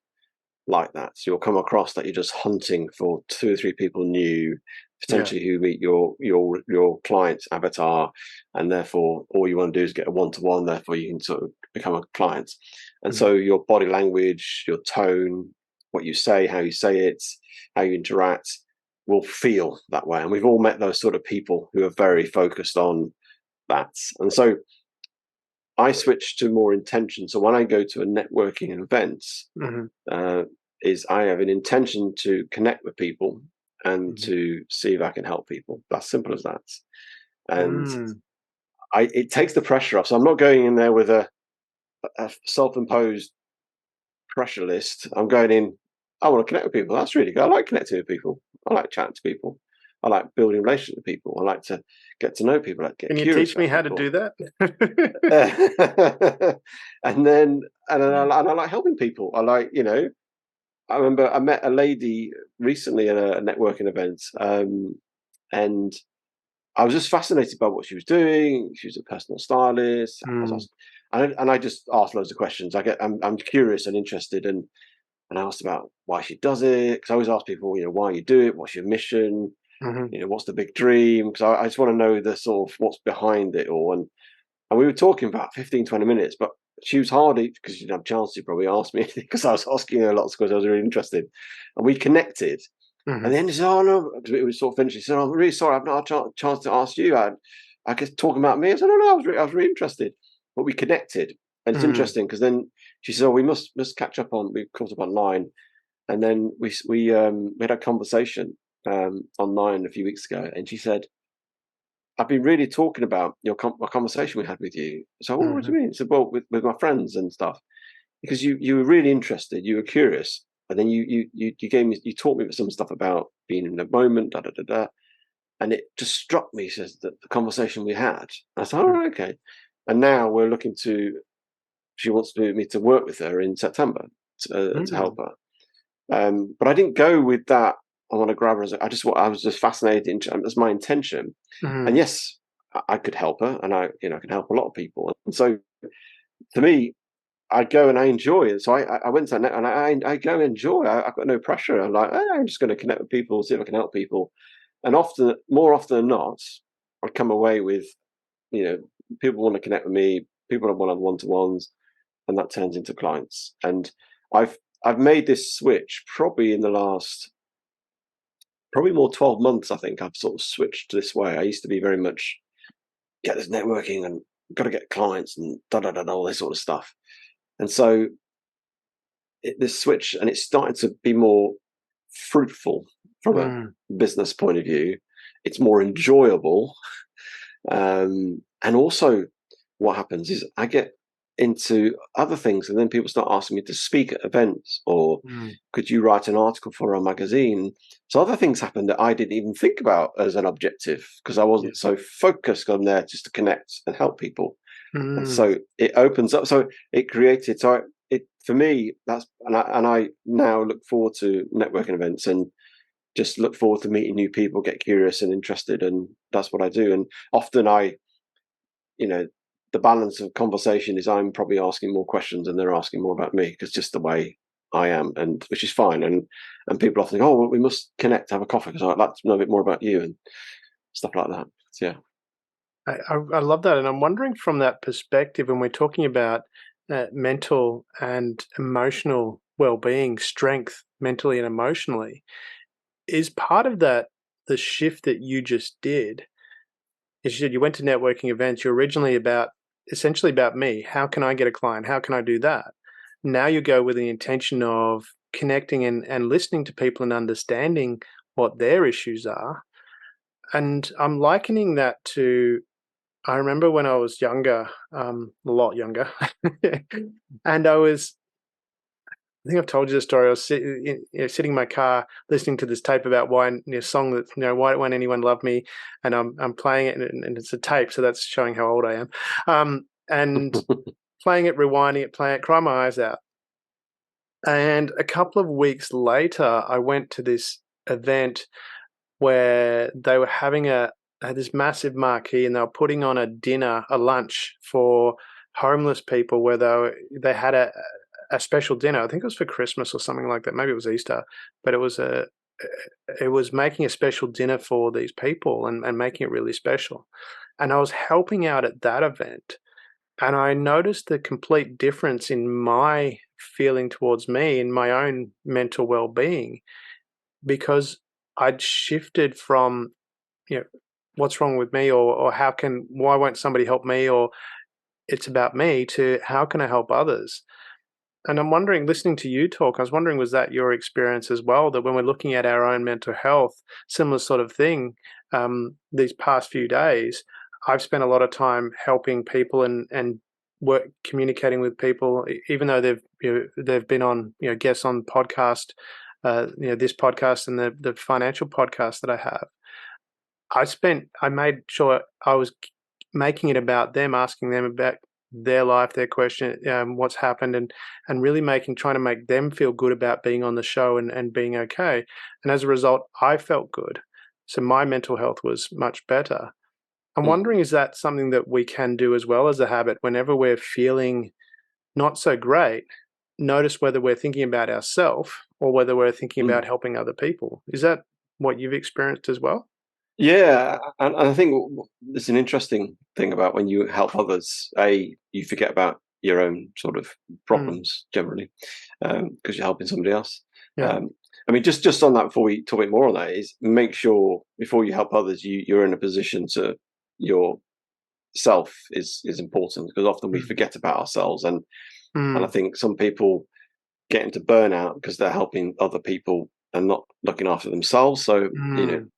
A: like that. So you'll come across that you're just hunting for 2 or 3 people new, potentially who meet your client's avatar, and therefore all you want to do is get a one-to-one. Therefore, you can sort of become a client. And so your body language, your tone, what you say, how you say it, how you interact, will feel that way. And we've all met those sort of people who are very focused on that. And so I switched to more intention. So when I go to a networking event, is I have an intention to connect with people and to see if I can help people. That's simple as that. And it takes the pressure off. So I'm not going in there with a self-imposed pressure list. I'm going in, I want to connect with people. That's really good. I like connecting with people. I like chatting to people. I like building relationships with people. I like to get to know people. I get
C: Can you
A: curious
C: teach me how
A: people.
C: to do that?
A: and I like helping people. I like, I remember I met a lady recently at a networking event, and I was just fascinated by what she was doing. She was a personal stylist. And I just asked loads of questions. I'm curious and interested, and I asked about why she does it. Because I always ask people, why you do it, what's your mission, what's the big dream? Because I just want to know the sort of what's behind it all. And we were talking about 15, 20 minutes, but she was hardly, because she didn't have a chance to probably ask me anything, because I was asking her lots of questions. I was really interested, and we connected. And then she said, "Oh no," it was sort of finished. She said, "I'm really sorry, I've not had a chance to ask you. I guess talking about me." I said, "No, I was really interested." But we connected, and it's interesting because then she said, "Oh, we must catch up on." We caught up online, and then we had a conversation online a few weeks ago, and she said, "I've been really talking about a conversation we had with you." So, "Oh, what do you mean?" I said, "Well, with my friends and stuff, because you were really interested, you were curious, and then you taught me some stuff about being in the moment, da da da da, and it just struck me," says, "that the conversation we had." I said, "Oh, okay." And now we're looking to. She wants me to work with her in September to help her. But I didn't go with that. I want to grab her. I was just fascinated. That's my intention. And yes, I could help her, and I can help a lot of people. And so, to me, I go and I enjoy it. So I went to that and I go and enjoy. I've got no pressure. I'm like, I'm just going to connect with people, see if I can help people. And more often than not, I come away with, people want to connect with me. People want to have one-to-ones, and that turns into clients. And I've made this switch probably in the last, probably more 12 months. I think I've sort of switched this way. I used to be very much get this networking and got to get clients and da da da all this sort of stuff. And so this switch, and it's starting to be more fruitful from a business point of view. It's more enjoyable. And also what happens is I get into other things, and then people start asking me to speak at events, or could you write an article for a magazine? So other things happen that I didn't even think about as an objective, because I wasn't so focused on there just to connect and help people. And so it opens up. So it created. So it for me, that's and I now look forward to networking events and just look forward to meeting new people, get curious and interested, and that's what I do. And often the balance of conversation is I'm probably asking more questions and they're asking more about me, because just the way I am, and which is fine. And people often think, "Oh, well, we must connect, have a coffee, because I'd like to know a bit more about you," and stuff like that. So, yeah.
C: I love that. And I'm wondering, from that perspective, when we're talking about mental and emotional well-being, strength mentally and emotionally, is part of that the shift that you just did? As you said, you went to networking events. You're originally essentially about me. How can I get a client? How can I do that? Now you go with the intention of connecting and listening to people and understanding what their issues are. And I'm likening that to, I remember when I was younger, a lot younger, and I think I've told you the story. I was sitting in my car listening to this tape about why, song that, "Why Won't Anyone Love Me?" And I'm playing it, and it's a tape, so that's showing how old I am. And playing it, rewinding it, playing it, crying my eyes out. And a couple of weeks later, I went to this event where they were had this massive marquee, and they were putting on a lunch for homeless people, where they had a special dinner. I think it was for Christmas or something like that. Maybe it was Easter, but it was making a special dinner for these people and making it really special. And I was helping out at that event, and I noticed the complete difference in my feeling towards me and my own mental well-being, because I'd shifted from, what's wrong with me, or why won't somebody help me, or it's about me to how can I help others? And I'm wondering, listening to you talk, I was wondering, was that your experience as well? That when we're looking at our own mental health, similar sort of thing, these past few days, I've spent a lot of time helping people and work communicating with people, even though they've been on guests on podcast, this podcast and the financial podcast that I have. I made sure I was making it about them, asking them about their life, their question, what's happened, and really trying to make them feel good about being on the show and being okay. And as a result, I felt good. So my mental health was much better. I'm
A: Mm.
C: wondering, is that something that we can do as well as a habit whenever we're feeling not so great? Notice whether we're thinking about ourselves or whether we're thinking
A: Mm.
C: about helping other people. Is that what you've experienced as well?
A: Yeah, and I think there's an interesting thing about when you help others. You forget about your own sort of
C: Mm,
A: problems generally, because you're helping somebody else.
C: yeah.
A: Um, I mean, just on that, before we talk a bit more on that, is make sure before you help others, you're in a position to yourself is important, because often we
C: Mm,
A: forget about ourselves, and I
C: mm,
A: think some people get into burnout because they're helping other people and not looking after themselves. So,
C: mm,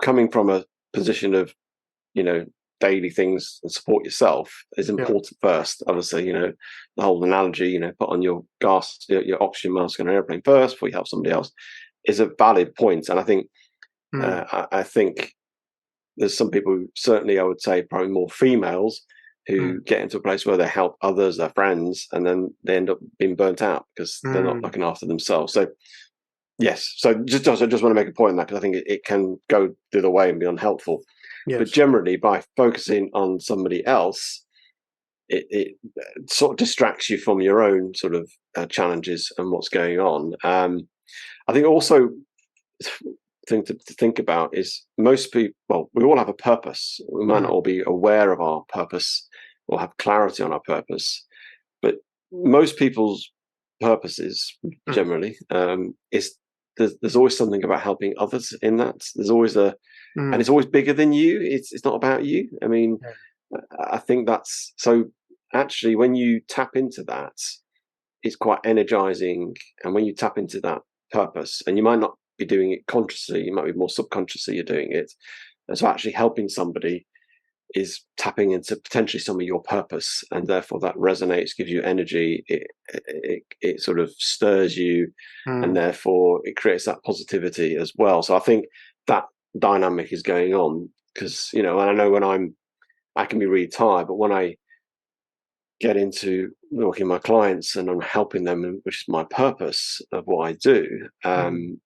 A: coming from a position of, you know, daily things and support yourself is
C: yeah.
A: important first. Obviously, the whole analogy, put on your gas, your oxygen mask on an airplane first before you help somebody else is a valid point. And I think,
C: Mm,
A: I think there's some people who, certainly I would say probably more females,
C: mm,
A: who get into a place where they help others, their friends, and then they end up being burnt out because they're not
C: mm.
A: looking after themselves. So yes, so I just want to make a point on that, because I think it can go the other way and be unhelpful. But
C: Yes.
A: generally, by focusing on somebody else, it sort of distracts you from your own sort of challenges and what's going on. I think also thing to think about is most people. Well, we all have a purpose. We might not
C: Mm,
A: all be aware of our purpose or have clarity on our purpose, but most people's purposes
C: mm,
A: generally is there's always something about helping others in that. There's always and
C: mm,
A: it's always bigger than you. It's not about you. I mean,
C: yeah.
A: I think that's so. Actually, when you tap into that, it's quite energizing. And when you tap into that purpose, and you might not be doing it consciously, you might be more subconsciously you're doing it. And so actually helping somebody is tapping into potentially some of your purpose, and therefore that resonates, gives you energy. It sort of stirs you, and
C: Mm,
A: therefore it creates that positivity as well. So I think that dynamic is going on, because and I know when I can be really tired, but when I get into working with my clients and I'm helping them, which is my purpose of what I do,
C: mm,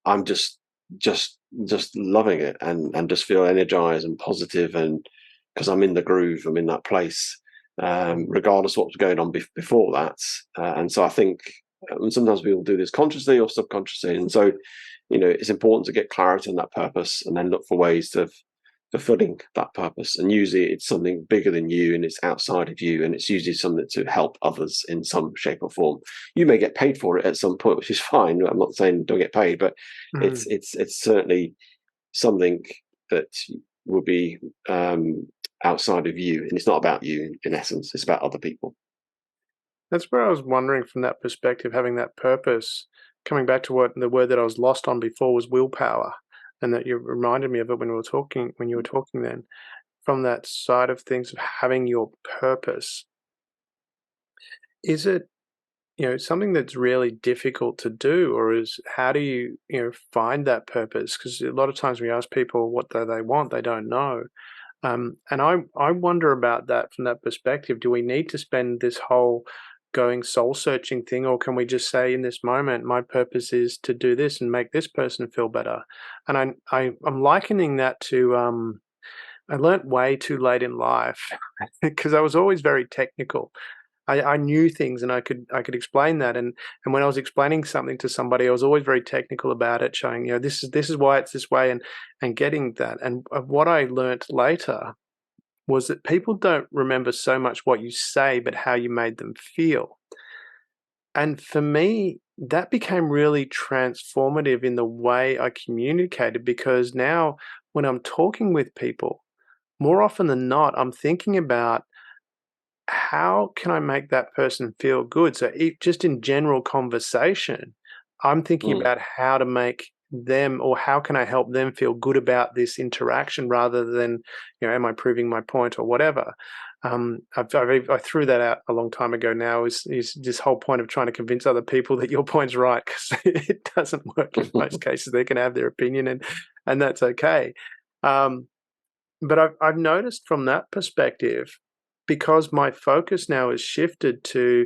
A: I'm just just loving it, and just feel energized and positive, and because I'm in the groove, I'm in that place,
C: mm.
A: regardless of what's going on before that. And so I think, and sometimes people do this consciously or subconsciously, and so it's important to get clarity on that purpose and then look for ways of fulfilling that purpose. And usually it's something bigger than you, and it's outside of you, and it's usually something to help others in some shape or form. You may get paid for it at some point, which is fine. I'm not saying don't get paid, but
C: Mm.
A: it's certainly something that will be outside of you, and it's not about you. In essence, it's about other people.
C: That's where I was wondering from that perspective, having that purpose, coming back to what the word that I was lost on before was willpower, and that you reminded me of it when you were talking then, from that side of things of having your purpose. Is it, something that's really difficult to do, or is how do you, find that purpose? Because a lot of times we ask people what do they want, they don't know. And I wonder about that from that perspective. Do we need to spend this whole going soul searching thing, or can we just say in this moment, my purpose is to do this and make this person feel better? And I'm likening that to I learnt way too late in life because I was always very technical. I knew things and I could explain that, and when I was explaining something to somebody, I was always very technical about it, showing, this is why it's this way, and getting that. And what I learnt later was that people don't remember so much what you say, but how you made them feel. And for me, that became really transformative in the way I communicated, because now when I'm talking with people, more often than not, I'm thinking about how can I make that person feel good? So just in general conversation, I'm thinking
A: Mm.
C: about how to make them, or how can I help them feel good about this interaction, rather than, am I proving my point or whatever. I threw that out a long time ago now, is this whole point of trying to convince other people that your point's right, because it doesn't work in most cases. They can have their opinion, and that's okay. But I've noticed from that perspective, because my focus now is shifted to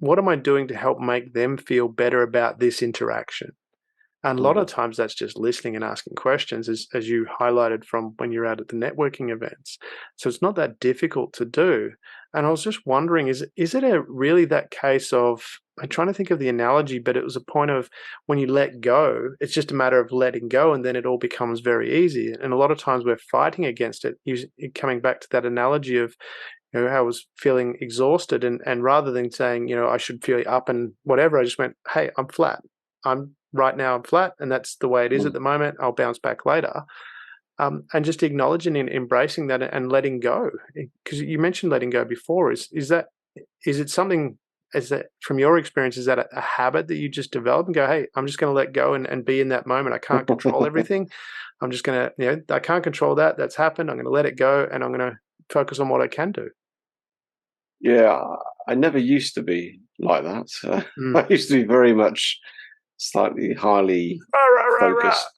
C: what am I doing to help make them feel better about this interaction? And a lot of
A: Mm.
C: times that's just listening and asking questions, as you highlighted from when you're out at the networking events. So it's not that difficult to do. And I was just wondering, is it really that case of, I'm trying to think of the analogy, but it was a point of, when you let go, it's just a matter of letting go, and then it all becomes very easy. And a lot of times we're fighting against it, coming back to that analogy of, I was feeling exhausted, and rather than saying, I should feel up and whatever, I just went, hey, I'm flat. I'm flat, and that's the way it is at
A: Mm.
C: the moment. I'll bounce back later. And just acknowledging and embracing that and letting go. Because you mentioned letting go before. Is it something, is that, from your experience, is that a habit that you just develop and go, hey, I'm just going to let go and be in that moment. I can't control everything. I'm just going to, I can't control that. That's happened. I'm going to let it go, and I'm going to focus on what I can do.
A: Yeah, I never used to be like that.
C: Mm.
A: I used to be very much slightly highly
C: Rah, rah, rah, rah.
A: focused.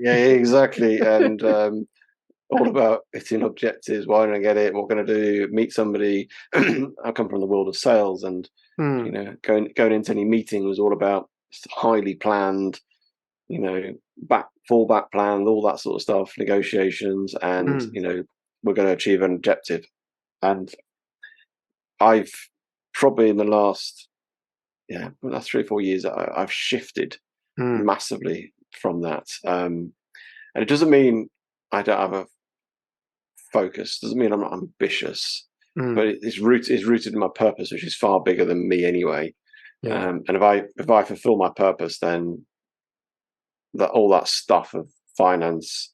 A: Yeah, exactly. And all about hitting objectives. Why don't I get it? What can I do? Meet somebody. I come from the world of sales, and
C: Mm.
A: going into any meeting was all about highly planned, fallback plan, all that sort of stuff, negotiations, and
C: Mm.
A: we're going to achieve an objective. And I've probably in the last 3 or 4 years, I've shifted
C: Mm.
A: massively from that. And it doesn't mean I don't have a focus. Doesn't mean I'm not ambitious,
C: Mm.
A: but it's rooted in my purpose, which is far bigger than me anyway.
C: Yeah.
A: And if I fulfill my purpose, then all that stuff of finance,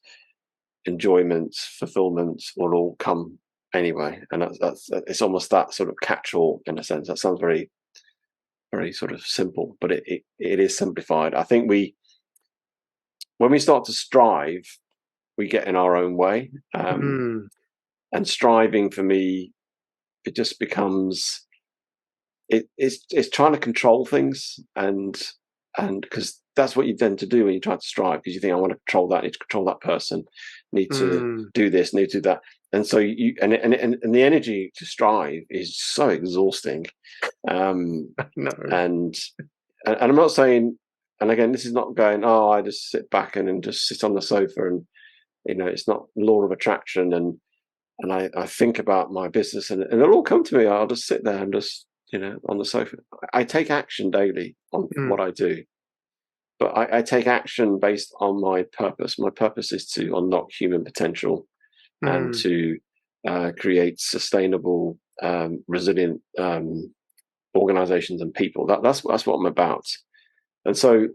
A: enjoyment, fulfillment will all come anyway. And that's it's almost that sort of catch-all in a sense. That sounds very, very sort of simple, but it is simplified. I think when we start to strive, we get in our own way.
C: Mm.
A: And striving for me, it just becomes it's trying to control things, and because that's what you tend to do when you try to strive, because you think, I want to control that, I need to control that person, need to
C: Mm.
A: do this, need to do that. And so and the energy to strive is so exhausting.
C: No.
A: And I'm not saying, and again, this is not going, oh, I just sit back and just sit on the sofa, and it's not law of attraction, and I think about my business, and it'll all come to me. I'll just sit there and just on the sofa. I take action daily on
C: Mm.
A: what I do, but I take action based on my purpose. My purpose is to unlock human potential, and
C: Mm.
A: to create sustainable, resilient organizations and people. That's what I'm about. And so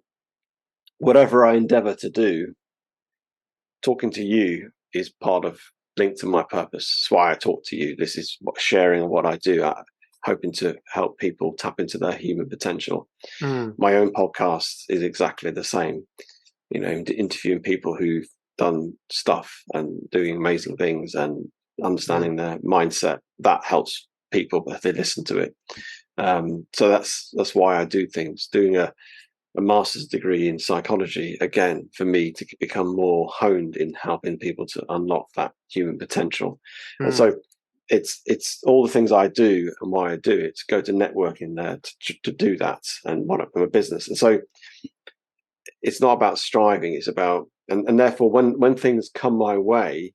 A: whatever I endeavor to do, talking to you is part of, linked to my purpose. That's why I talk to you. This is sharing what I do, hoping to help people tap into their human potential.
C: Mm.
A: My own podcast is exactly the same. Interviewing people who've done stuff and doing amazing things, and
C: Mm.
A: understanding their mindset, that helps people if they listen to it. So that's why I do things. Doing a master's degree in psychology, again, for me to become more honed in helping people to unlock that human potential. And
C: Mm.
A: so it's all the things I do and why I do it, to go to networking there to do that, and what I'm a business. And so it's not about striving, it's about, and therefore when things come my way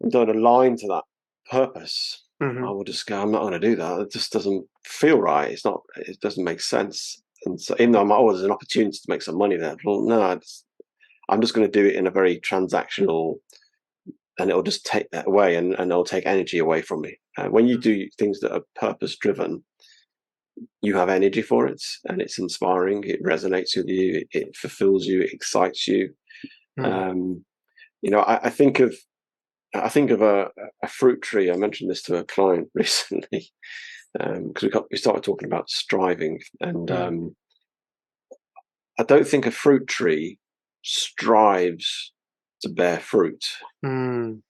A: and don't align to that purpose, I
C: Mhm.
A: will just go, I'm not going to do that. It just doesn't feel right. It doesn't make sense. And so, even though there's an opportunity to make some money there, well, no, I'm just going to do it in a very transactional, and it'll just take that away, and it'll take energy away from me. When you do things that are purpose driven, you have energy for it, and it's inspiring. It resonates with you. It fulfills you. It excites you.
C: Mm.
A: I think of I think of a fruit tree. I mentioned this to a client recently because we started talking about striving, and
C: Mm.
A: I don't think a fruit tree strives to bear fruit.
C: Mm.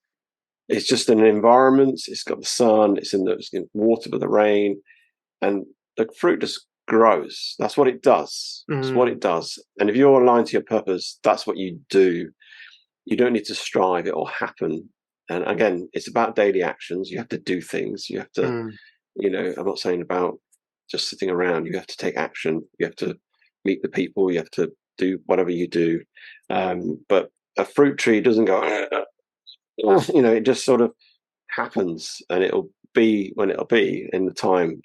A: It's just an environment. It's got the sun. It's in water with the rain, and the fruit just grows. That's what it does. It's what
C: Mm.
A: it does. And if you're aligned to your purpose, that's what you do. You don't need to strive. It will happen. And again, it's about daily actions. You have to do things. You have to,
C: Mm.
A: I'm not saying about just sitting around. You have to take action. You have to meet the people. You have to do whatever you do. But a fruit tree doesn't go, it just sort of happens, and it'll be when it'll be in the time.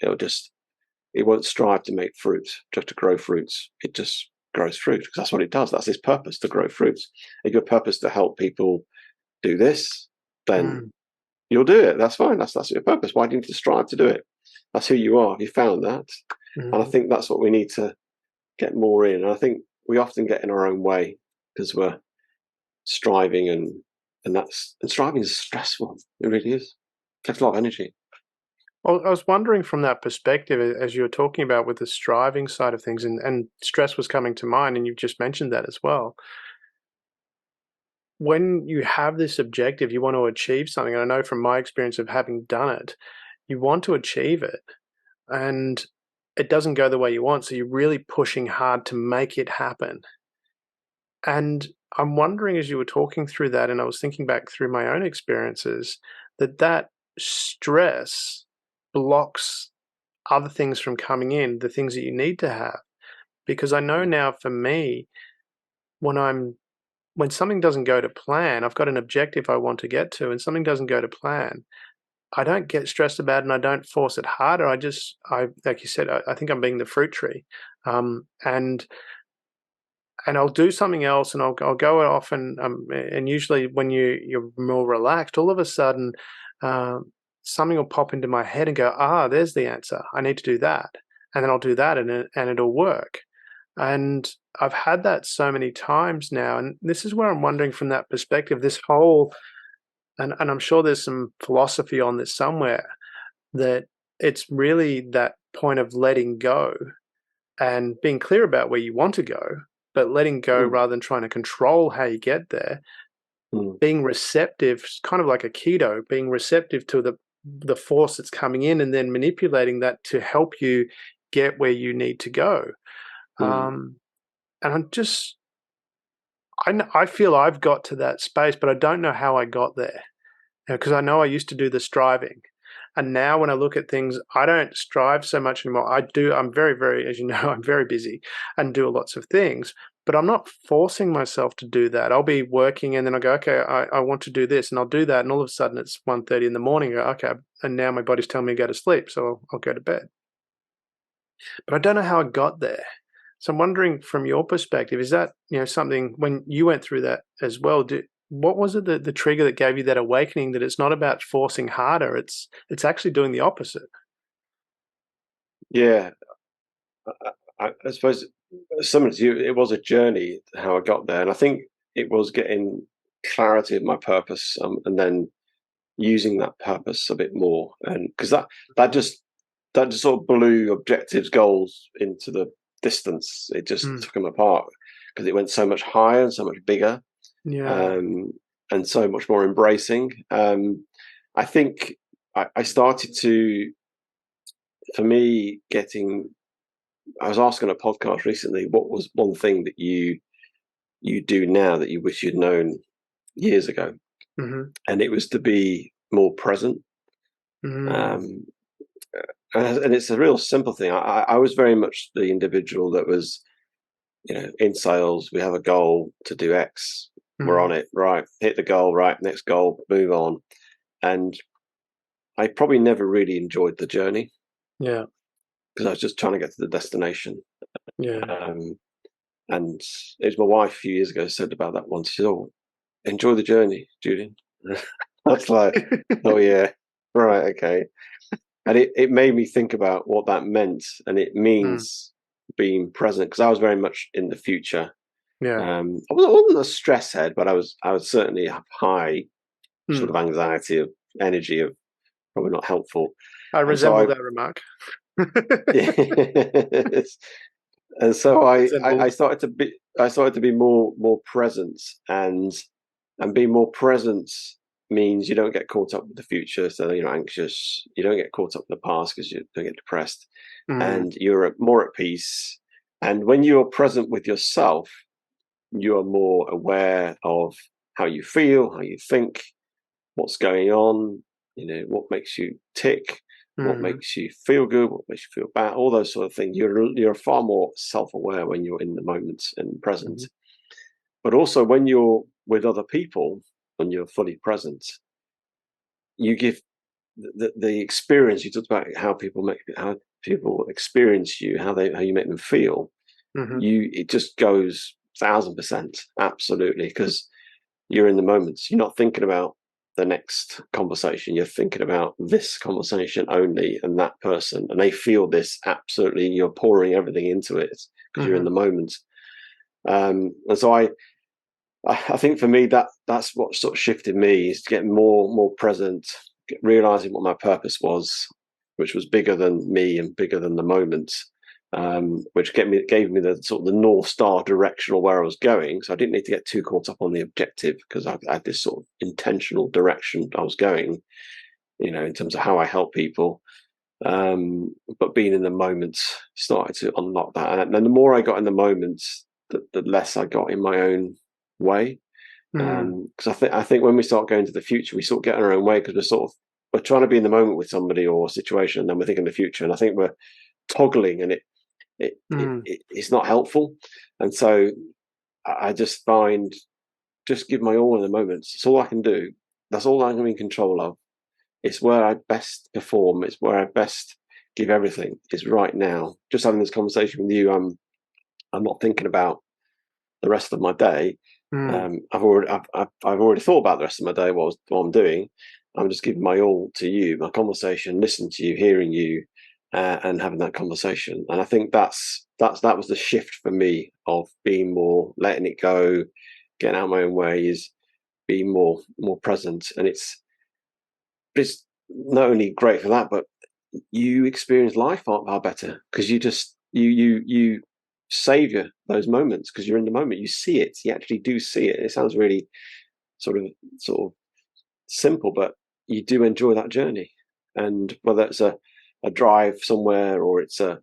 A: It won't strive to make fruit, just to grow fruits. It just grows fruit because that's what it does. That's its purpose, to grow fruits. If your purpose to help people do this, then
C: Mm.
A: you'll do it. That's fine. That's your purpose. Why do you need to strive to do it? That's who you are. You found that. And I
C: Mm.
A: think that's what we need to get more in. And I think we often get in our own way because we're striving and striving is stressful. It really is. It takes a lot of energy.
C: Well, I was wondering from that perspective, as you were talking about with the striving side of things, and stress was coming to mind, and you've just mentioned that as well. When you have this objective, you want to achieve something. And I know from my experience of having done it, you want to achieve it, and it doesn't go the way you want. So you're really pushing hard to make it happen. And I'm wondering, as you were talking through that, and I was thinking back through my own experiences, that stress blocks other things from coming in, the things that you need to have. Because I know now for me, when when something doesn't go to plan, I've got an objective I want to get to, and something doesn't go to plan, I don't get stressed about it and I don't force it harder. I like you said, I think I'm being the fruit tree, um, and and I'll do something else, and I'll go off and usually when you're more relaxed, all of a sudden, um, something will pop into my head and go, there's the answer. I need to do that, and then I'll do that, and it'll work. And I've had that so many times now, and this is where I'm wondering from that perspective, this whole, and I'm sure there's some philosophy on this somewhere, that it's really that point of letting go and being clear about where you want to go, but letting go
A: Mm,
C: rather than trying to control how you get there,
A: mm,
C: being receptive, kind of like a keto, being receptive to the force that's coming in and then manipulating that to help you get where you need to go.
A: mm.
C: Um, and I feel I've got to that space, but I don't know how I got there. Because I know I used to do the striving. And now when I look at things, I don't strive so much anymore. I'm very, very, as you know, I'm very busy and do lots of things, but I'm not forcing myself to do that. I'll be working and then I go, okay, I want to do this and I'll do that. And all of a sudden it's 1:30 in the morning. I go, okay. And now my body's telling me to go to sleep. So I'll go to bed. But I don't know how I got there. So I'm wondering from your perspective, is that, something when you went through that as well, what was it the trigger that gave you that awakening that it's not about forcing harder, it's actually doing the opposite?
A: Yeah, I suppose similar to you, it was a journey how I got there, and I think it was getting clarity of my purpose, and then using that purpose a bit more, and because that just sort of blew objectives, goals into the distance. It just
C: Mm,
A: took them apart because it went so much higher and so much bigger,
C: yeah.
A: um, and so much more embracing. I think I started to, for me, getting. I was asking a podcast recently, what was one thing that you do now that you wish you'd known years ago?
C: Mhm.
A: And it was to be more present.
C: Mm,
A: Um, and it's a real simple thing. I was very much the individual that was, in sales, we have a goal to do X. We're
C: mm,
A: on it, right? Hit the goal, right? Next goal, move on. And I probably never really enjoyed the journey
C: yeah,
A: because I was just trying to get to the destination.
C: yeah.
A: Um, and it was my wife a few years ago said about that once. She said, "Oh, enjoy the journey, Julian." I was like, "Oh yeah, right, okay." And it made me think about what that meant, and it
C: Mm,
A: means being present because I was very much in the future.
C: yeah.
A: I wasn't a stress head, but I was certainly high
C: Mm.
A: sort of anxiety, of energy, of probably not helpful.
C: I
A: And so
C: resemble that remark.
A: and so
C: Resembled.
A: I started to be more present, and being more present means you don't get caught up with the future, so you're not anxious. You don't get caught up in the past because you don't get depressed,
C: Mm.
A: and you're more at peace. And when you're present with yourself, you are more aware of how you feel, how you think, what's going on, what makes you tick, what
C: Mm.
A: makes you feel good, what makes you feel bad, all those sort of things. You're far more self-aware when you're in the moment and present.
C: Mm.
A: But also when you're with other people and you're fully present, you give the experience. You talked about how people experience you, how you make them feel.
C: Mm-hmm.
A: It just goes 1,000%, absolutely, because you're in the moment. You're not thinking about the next conversation. You're thinking about this conversation only, and that person, and they feel this absolutely. You're pouring everything into it because you're in
C: Mm-hmm.
A: the moment. And so I think for me that's what sort of shifted me, is to get more present, realizing what my purpose was, which was bigger than me and bigger than the moment. Which gave me the sort of the North Star direction of where I was going. So I didn't need to get too caught up on the objective, because I had this sort of intentional direction I was going, in terms of how I help people. But being in the moment started to unlock that. And then the more I got in the moment, the less I got in my own way.
C: Mm.
A: Because I think when we start going to the future, we sort of get in our own way, because we're trying to be in the moment with somebody or a situation, and then we're thinking the future. And I think we're toggling, and
C: Mm.
A: it's not helpful. And so I just give my all in the moment. It's all I can do. That's all I'm in control of. It's where I best perform. It's where I best give everything. Is right now. Just having this conversation with you, I'm not thinking about the rest of my day.
C: Mm.
A: I've already thought about the rest of my day, what I'm doing. I'm just giving my all to you, my conversation, listening to you, hearing you, and having that conversation. And I think that was the shift for me, of being more, letting it go, getting out of my own ways, being more present. And it's not only great for that, but you experience life far better, because you savor those moments, because you're in the moment. You see it. You actually do see it. It sounds really sort of simple, but you do enjoy that journey. And whether it's a drive somewhere, or it's a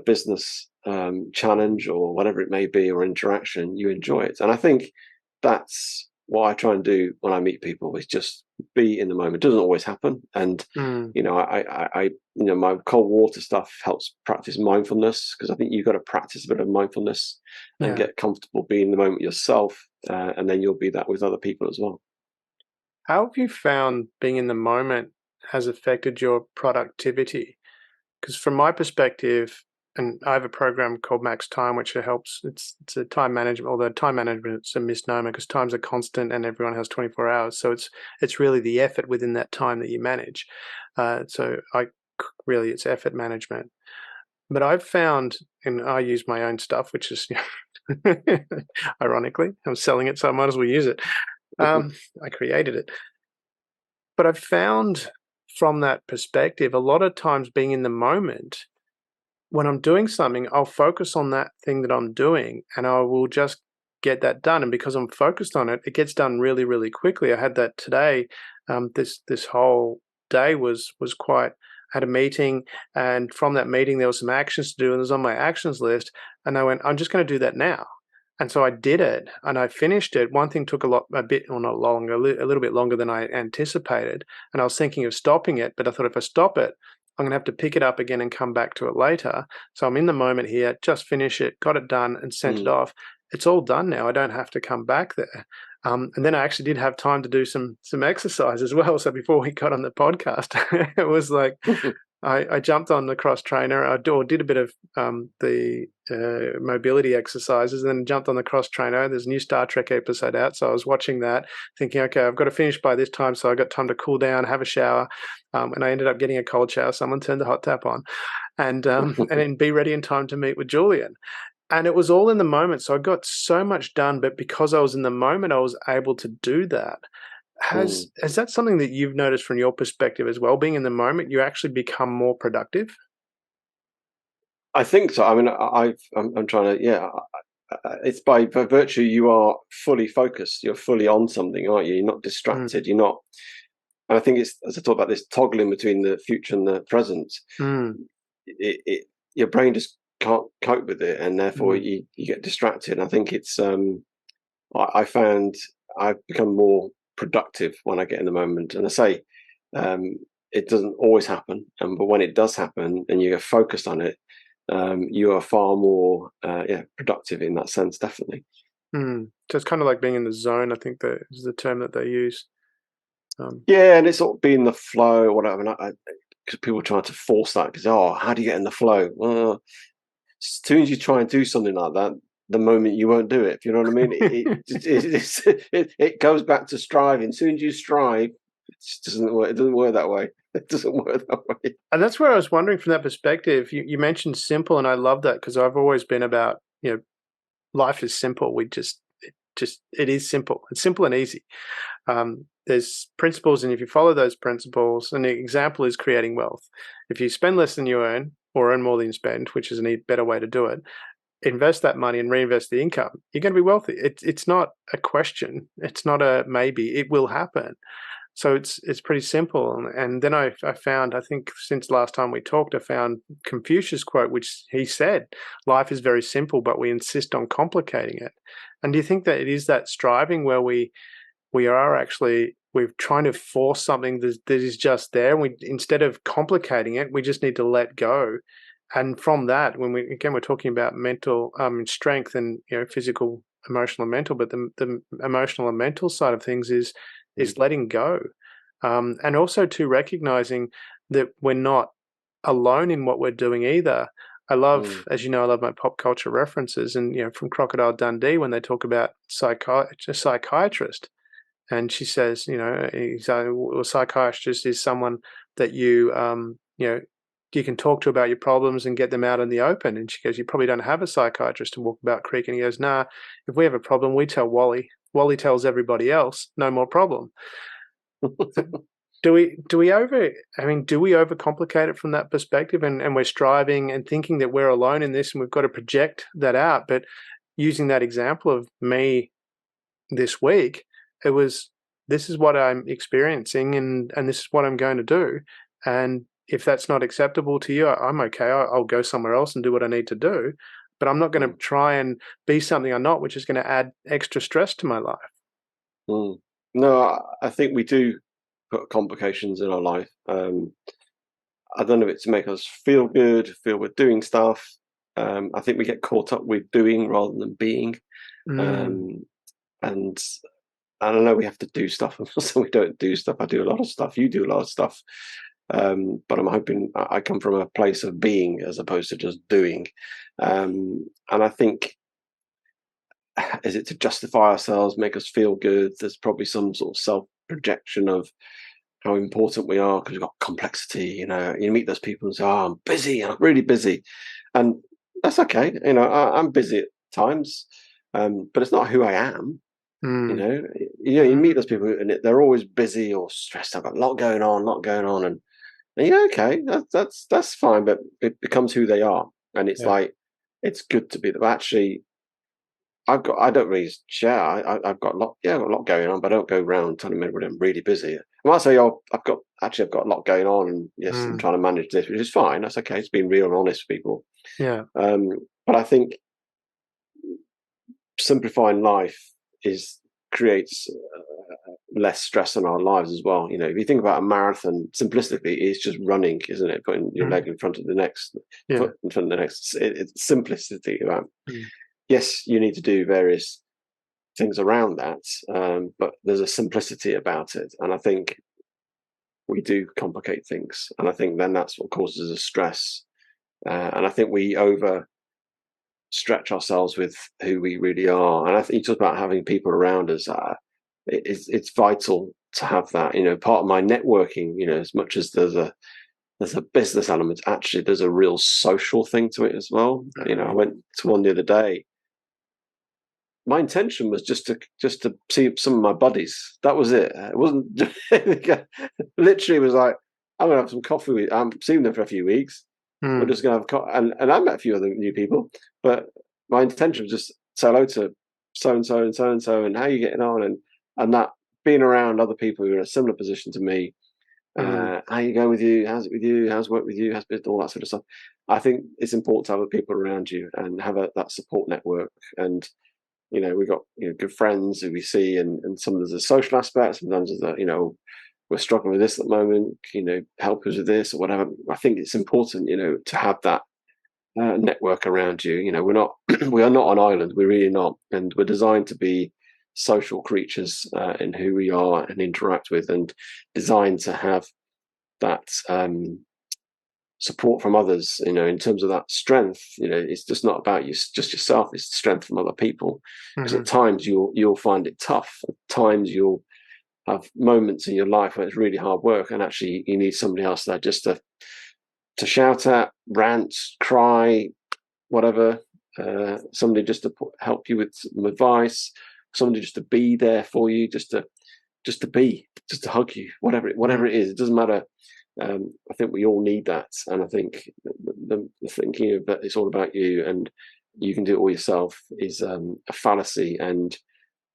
A: business challenge, or whatever it may be, or interaction, you enjoy it. And I think that's what I try and do when I meet people, is just be in the moment. It doesn't always happen. And
C: Mm.
A: I my cold water stuff helps practice mindfulness, because I think you've got to practice a bit of mindfulness and
C: Yeah.
A: get comfortable being in the moment yourself, and then you'll be that with other people as well.
C: How have you found being in the moment has affected your productivity? Because from my perspective, and I have a program called Max Time, which helps. It's a time management, although time management is a misnomer, because time's a constant and everyone has 24 hours. So it's really the effort within that time that you manage. So really, it's effort management. But I've found, and I use my own stuff, which is ironically, I'm selling it, so I might as well use it. I created it. But I've found from that perspective, a lot of times being in the moment, when I'm doing something, I'll focus on that thing that I'm doing, and I will just get that done. And because I'm focused on it, it gets done really, really quickly. I had that today. This whole day was quite. I had a meeting, and from that meeting, there was some actions to do, and it was on my actions list. And I went, I'm just going to do that now. And so I did it, and I finished it. One thing took a bit, or not long, a little bit longer than I anticipated. And I was thinking of stopping it, but I thought if I stop it, I'm going to have to pick it up again and come back to it later. So I'm in the moment here, just finish it, got it done, and sent it
A: Mm.
C: off. It's all done now. I don't have to come back there. And then I actually did have time to do some exercise as well. So before we got on the podcast, it was like I jumped on the cross trainer. I did a bit of the mobility exercises, and then jumped on the cross trainer. There's a new Star Trek episode out, so I was watching that, thinking, okay, I've got to finish by this time, so I got time to cool down, have a shower, and I ended up getting a cold shower. Someone turned the hot tap on, and then be ready in time to meet with Julian. And it was all in the moment, so I got so much done. But because I was in the moment, I was able to do that.
A: Mm.
C: Has that something that you've noticed from your perspective as well? Being in the moment, you actually become more productive?
A: I think so. I mean, I'm trying to, yeah. It's by virtue you are fully focused. You're fully on something, aren't you? You're not
C: Mm,
A: distracted. You're not. And I think it's, as I talk about this toggling between the future and the present.
C: mm,
A: It your brain just can't cope with it, and therefore
C: mm,
A: you get distracted. And I think it's I found I've become more productive when I get in the moment. And I say um, it doesn't always happen, but when it does happen and you get focused on it, you are far more productive in that sense, definitely.
C: mm. So it's kind of like being in the zone, I think that is the term that they use. Um,
A: Yeah, and it's sort of being the flow or whatever. And because people try to force that because how do you get in the flow? Well, as soon as you try and do something like that, the moment you won't do it. If you know what I mean, it goes back to striving. As soon as you strive, it just doesn't work. It doesn't work that way. It doesn't work that way.
C: and that's where I was wondering from that perspective. You mentioned simple, and I love that because I've always been about, life is simple. It is simple. It's simple and easy. There's principles, and if you follow those principles, and the example is creating wealth. If you spend less than you earn, or earn more than you spend, which is a better way to do it, invest that money and reinvest the income. You're going to be wealthy. It's not a question. It's not a maybe. It will happen. So it's pretty simple. And then I found, I think since last time we talked, I found Confucius' quote, which he said, life is very simple, but we insist on complicating it. And do you think that it is that striving where we are actually, we're trying to force something that is just there. We, instead of complicating it, we just need to let go. And from that, when we're talking about mental strength and physical, emotional, and mental, but the emotional and mental side of things
A: Mm,
C: is letting go, and also to recognizing that we're not alone in what we're doing either. I love,
A: mm,
C: as you know, I love my pop culture references, and from Crocodile Dundee when they talk about a psychiatrist, and she says, a psychiatrist is someone that you can talk to about your problems and get them out in the open. And she goes, you probably don't have a psychiatrist to Walkabout Creek. And he goes, nah, if we have a problem, we tell Wally. Wally tells everybody else, no more problem. So do we overcomplicate it from that perspective? And we're striving and thinking that we're alone in this and we've got to project that out. But using that example of me this week, it was, this is what I'm experiencing and this is what I'm going to do. And if that's not acceptable to you, I'm okay. I'll go somewhere else and do what I need to do. But I'm not going to
A: mm,
C: try and be something I'm not, which is going to add extra stress to my life.
A: mm. No, I think we do put complications in our life. I don't know if it's to make us feel good, feel we're doing stuff. I think we get caught up with doing rather than being.
C: Mm,
A: Um, and I don't know, we have to do stuff. So we don't do stuff. I do a lot of stuff. You do a lot of stuff. But I'm hoping I come from a place of being as opposed to just doing. And I think, is it to justify ourselves, make us feel good? There's probably some sort of self projection of how important we are because we've got complexity. You meet those people and say, "Oh, I'm busy. I'm really busy," and that's okay. I'm busy at times, but it's not who I am. You
C: mm,
A: know, you meet those people and they're always busy or stressed. I've got a lot going on, and yeah, okay, that's fine, but it becomes who they are, and it's
C: yeah.
A: like it's good to be. Actually, I don't really share. I've got a lot. Yeah, I've got a lot going on, but I don't go around telling everybody I'm really busy. I might say, "Oh, I've got a lot going on, and yes, I'm
C: Mm,
A: trying to manage this," which is fine. That's okay. It's being real and honest with people.
C: yeah.
A: Um, but I think simplifying life is creates less stress in our lives as well. If you think about a marathon, simplistically, it's just running, isn't it? Putting your
C: Mm,
A: leg in front of the next,
C: yeah.
A: foot in front of the next. It's simplicity about.
C: Mm,
A: Yes, you need to do various things around that, but there's a simplicity about it, and I think we do complicate things, and I think then that's what causes us stress, and I think we over stretch ourselves with who we really are, and I think you talk about having people around us. It's vital to have that. Part of my networking. As much as there's a business element, actually, there's a real social thing to it as well. I
C: agree.
A: went to one the other day my intention was just to see some of my buddies. That was it. It wasn't literally. It was like, I'm gonna have some coffee. I'm seeing them for a few weeks. We're just gonna have and I met a few other new people, but my intention was just say hello to so and so and so and so, and how are you getting on, and that being around other people who are in a similar position to me. How you going with you? How's it with you? How's work with you? How's business? All that sort of stuff. I think it's important to have other people around you and have that support network. And we've got good friends who we see, and some of there's a social aspect. Sometimes there's we're struggling with this at the moment. Help us with this or whatever. I think it's important to have that network around you. We are not an island. We're really not, and we're designed to be social creatures in who we are and interact with, and designed to have that support from others. In terms of that strength, it's just not about just yourself. It's strength from other people. Because at times you'll find it tough. At times you'll have moments in your life where it's really hard work, and actually you need somebody else there just to shout at, rant, cry, whatever. Somebody just to help you with some advice. Somebody just to be there for you, just to hug you, whatever it is. It doesn't matter. I think we all need that, and I think the thinking that it's all about you and you can do it all yourself is a fallacy, and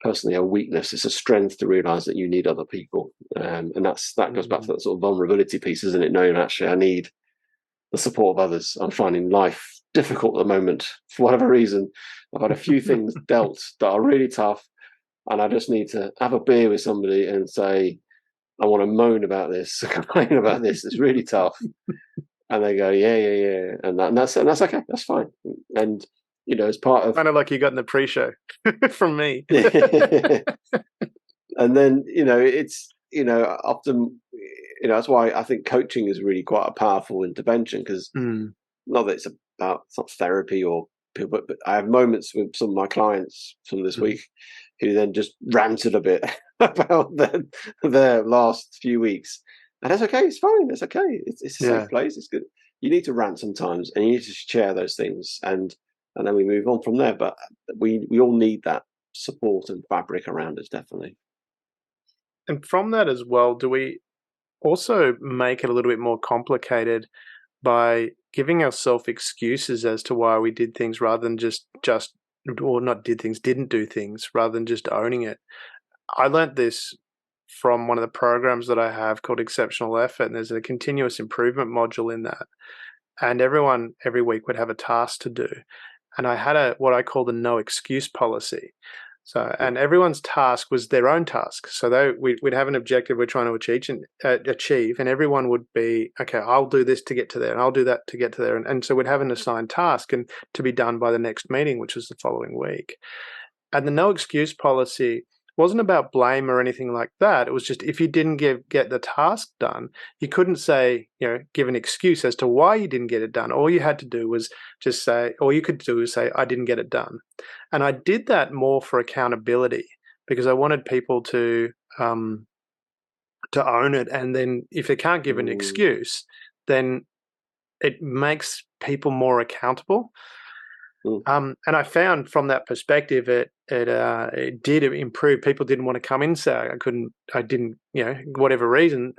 A: personally a weakness. It's a strength to realize that you need other people, and that goes back to that sort of vulnerability piece, isn't it? Knowing actually I need the support of others. I'm finding life difficult at the moment for whatever reason. I've had a few things dealt that are really tough, and I just need to have a beer with somebody and say, I want to moan about this, complain about this. It's really tough. And they go, yeah. And that's okay. That's fine. And, as part of...
C: Kind of like you got in the pre-show from me.
A: And then, it's, often, that's why I think coaching is really quite a powerful intervention, because not that it's not therapy or people, but I have moments with some of my clients from this week who then just ranted a bit about their last few weeks. And that's okay. It's fine. It's okay. It's a safe place. It's good. You need to rant sometimes, and you need to share those things, and then we move on from there. But we all need that support and fabric around us, definitely.
C: And from that as well, do we also make it a little bit more complicated by giving ourselves excuses as to why we did things rather than didn't do things rather than just owning it? I learned this from one of the programs that I have called Exceptional Effort, and there's a continuous improvement module in that. And everyone every week would have a task to do. And I had what I call the no excuse policy. So, and everyone's task was their own task. So we'd have an objective we're trying to achieve, and everyone would be, okay, I'll do this to get to there, and I'll do that to get to there. And so we'd have an assigned task and to be done by the next meeting, which was the following week. And the no excuse policy wasn't about blame or anything like that. It was just if you didn't get the task done, you couldn't say, give an excuse as to why you didn't get it done. All you had to do was just say, all you could do was say, I didn't get it done. And I did that more for accountability, because I wanted people to own it. And then if they can't give an excuse, then it makes people more accountable. And I found from that perspective, it did improve. People didn't want to come in and say I didn't, whatever reason,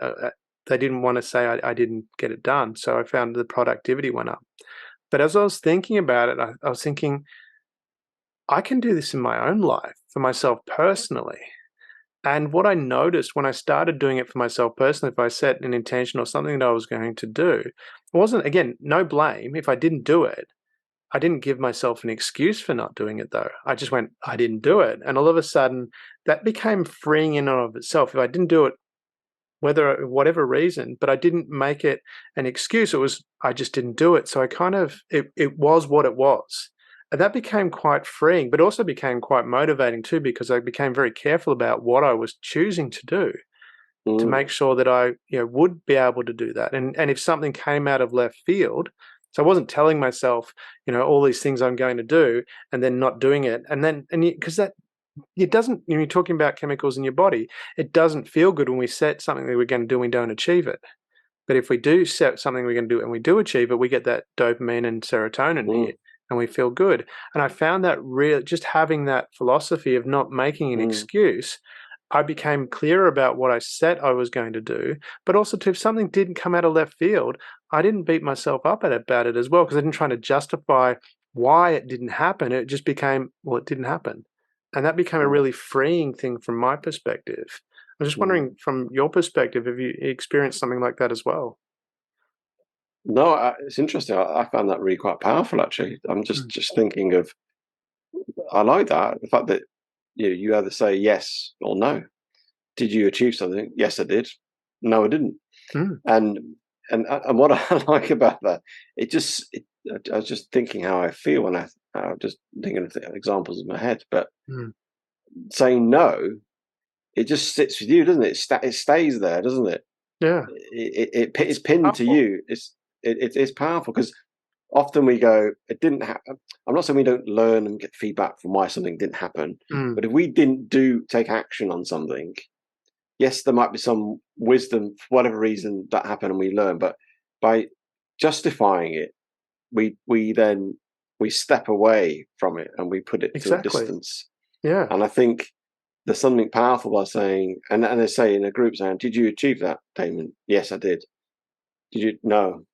C: they didn't want to say I didn't get it done. So I found the productivity went up. But as I was thinking about it, I was thinking, I can do this in my own life for myself personally. And what I noticed when I started doing it for myself personally, if I set an intention or something that I was going to do, it wasn't, again, no blame. If I didn't do it, I didn't give myself an excuse for not doing it, though. I just went, I didn't do it. And all of a sudden, that became freeing in and of itself. If I didn't do it, whatever reason, but I didn't make it an excuse, it was, I just didn't do it. So I it was what it was. And that became quite freeing, but also became quite motivating too, because I became very careful about what I was choosing to do to make sure that I would be able to do that. And if something came out of left field, so I wasn't telling myself, all these things I'm going to do and then not doing it. Because it doesn't, when you're talking about chemicals in your body, it doesn't feel good when we set something that we're going to do and we don't achieve it. But if we do set something we're going to do and we do achieve it, we get that dopamine and serotonin hit. and we feel good. And I found that just having that philosophy of not making an excuse, I became clearer about what I said I was going to do, but also if something didn't come out of left field, I didn't beat myself up about it as well, because I didn't try to justify why it didn't happen. It just became, well, it didn't happen. And that became a really freeing thing from my perspective. I'm just wondering, from your perspective, have you experienced something like that as well?
A: No, it's interesting. I found that really quite powerful, actually. I'm just thinking of, I like that. The fact that you either say yes or no. Did you achieve something? Yes, I did. No, I didn't.
C: Mm.
A: And what I like about that, I was just thinking how I feel when I just thinking of examples in my head. But saying no, it just sits with you, doesn't it? It stays there, doesn't it?
C: Yeah.
A: It's pinned to you. It's powerful, because often we go, it didn't happen. I'm not saying we don't learn and get feedback from why something didn't happen, but if we didn't take action on something, yes, there might be some wisdom for whatever reason that happened and we learn, but by justifying it, we step away from it and we put it to a distance.
C: Yeah.
A: And I think there's something powerful by saying, and they say in a group saying, did you achieve that, Damon? Yes, I did. Did you? No.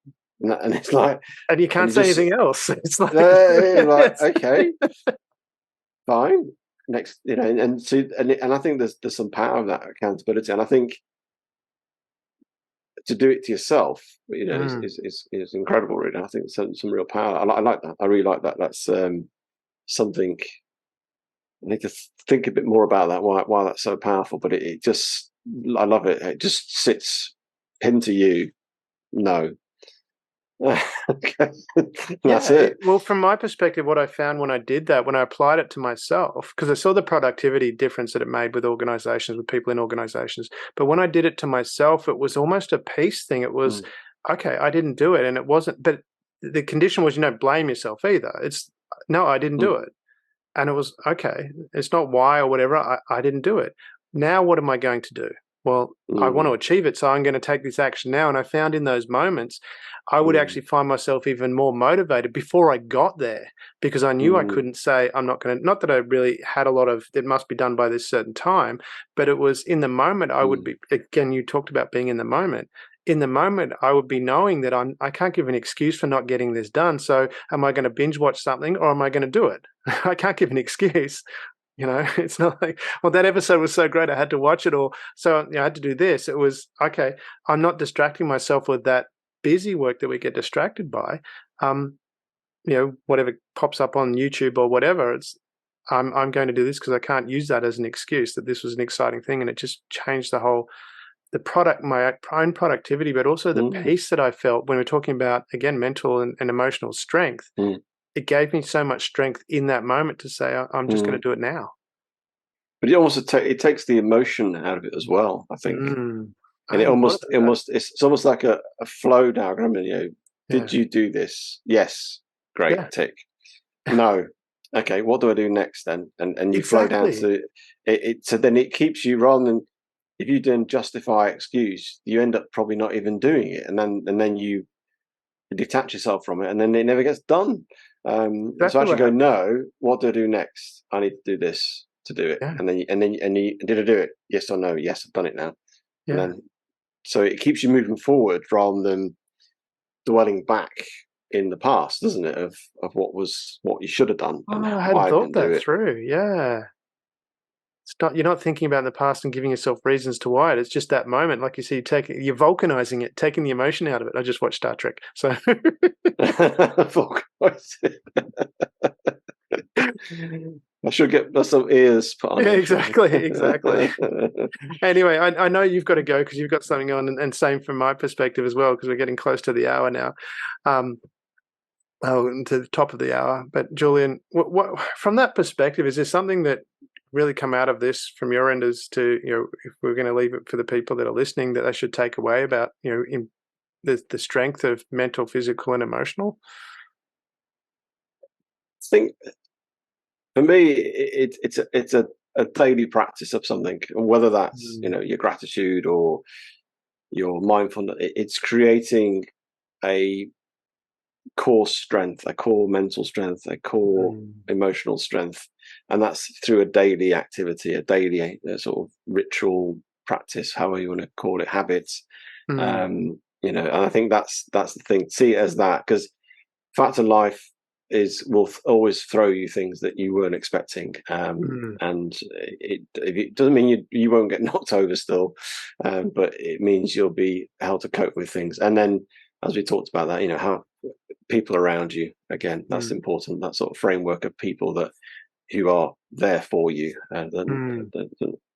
A: And it's like,
C: and you can't say anything else. It's like,
A: okay, fine. Next, and so, and I think there's some power of that accountability, and I think to do it to yourself, is incredible. Really, I think some real power. I like that. I really like that. That's something. I need to think a bit more about that. Why that's so powerful? But it just, I love it. It just sits pinned to you. No. Okay. That's it.
C: Well, from my perspective, what I found when I did that, when I applied it to myself, because I saw the productivity difference that it made with organizations, with people in organizations. But when I did it to myself, it was almost a peace thing. It was, okay, I didn't do it. And it wasn't, but the condition was, blame yourself either. It's, no, I didn't do it. And it was, okay, it's not why or whatever. I didn't do it. Now, what am I going to do? Well, I want to achieve it, so I'm going to take this action now. And I found in those moments, I would actually find myself even more motivated before I got there, because I knew I couldn't say, I'm not going to, not that I really had a lot of, it must be done by this certain time, but it was in the moment I would be, again, you talked about being in the moment. In the moment, I would be knowing that I can't give an excuse for not getting this done. So am I going to binge watch something, or am I going to do it? I can't give an excuse. It's not like, well, that episode was so great, I had to watch it, or so I had to do this. It was, okay, I'm not distracting myself with that busy work that we get distracted by. Whatever pops up on YouTube or whatever, it's, I'm going to do this because I can't use that as an excuse that this was an exciting thing. And it just changed my own productivity, but also the peace that I felt when we're talking about, again, mental and emotional strength. It gave me so much strength in that moment to say, I'm just going to do it now.
A: But it also it takes the emotion out of it as well, I think. And it's almost like a flow diagram. Did you do this? Yes. Great. Tick. No. Okay. What do I do next then? And you flow down to it. So then it keeps you, rather than, if you then justify excuse, you end up probably not even doing it. And then you detach yourself from it, and then it never gets done. So actually go, no, what do I do next? I need to do this to do it. And then did I do it? Yes or no? Yes, I've done it now. And then, so it keeps you moving forward rather than dwelling back in the past, doesn't it? Of what you should have done.
C: Oh, I hadn't thought that through. Yeah. You're not thinking about the past and giving yourself reasons to why it. It's just that moment, like you see, you're vulcanizing it, taking the emotion out of it. I just watched Star Trek, so
A: I should get some ears put on.
C: Yeah, exactly. Anyway, I know you've got to go because you've got something on, and same from my perspective as well, because we're getting close to the hour now. To the top of the hour. But Julian, what from that perspective, is there something that really come out of this from your end as to, if we're going to leave it for the people that are listening, that they should take away about, in the strength of mental, physical, and emotional?
A: I think for me, it's a daily practice of something, whether that's your gratitude or your mindfulness. It's creating a core strength, a core mental strength, a core emotional strength, and that's through a daily activity, a daily sort of ritual practice, however you want to call it, habits. You know, and I think that's the thing. See it as that, because fact of life will always throw you things that you weren't expecting, and it doesn't mean you won't get knocked over still, but it means you'll be able to cope with things. And then, as we talked about that, you know, how people around you, again, that's important. That sort of framework of people who are there for you and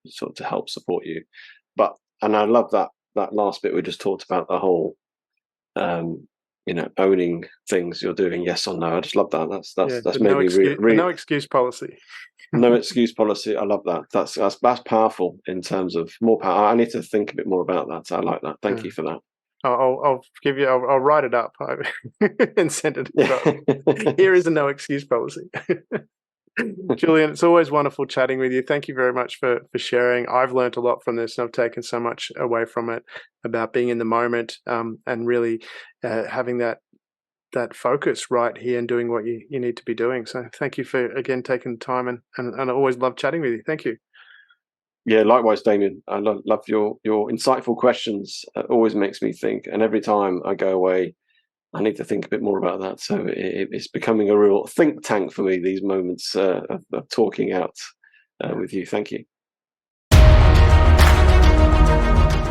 A: sort of to help support you. And I love that last bit we just talked about, the whole you know, owning things you're doing, yes or no. I just love that. That's maybe
C: no excuse policy.
A: No excuse policy. I love that. That's powerful in terms of more power. I need to think a bit more about that. I like that. Thank you for that.
C: I'll give you. I'll write it up and send it. Here is a no excuse policy. Julian, it's always wonderful chatting with you. Thank you very much for sharing. I've learned a lot from this, and I've taken so much away from it about being in the moment, and really having that focus right here and doing what you need to be doing. So thank you for, again, taking the time, and I always love chatting with you. Thank you.
A: Yeah, likewise, Damian. I love your insightful questions. It always makes me think, and every time I go away, I need to think a bit more about that. So it's becoming a real think tank for me, these moments of talking out with you. Thank you.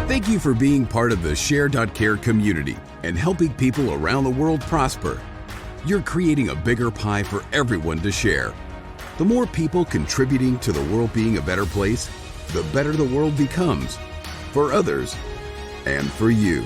B: Thank you for being part of the Share.care community and helping people around the world prosper. You're creating a bigger pie for everyone to share. The more people contributing to the world being a better place, the better the world becomes for others and for you.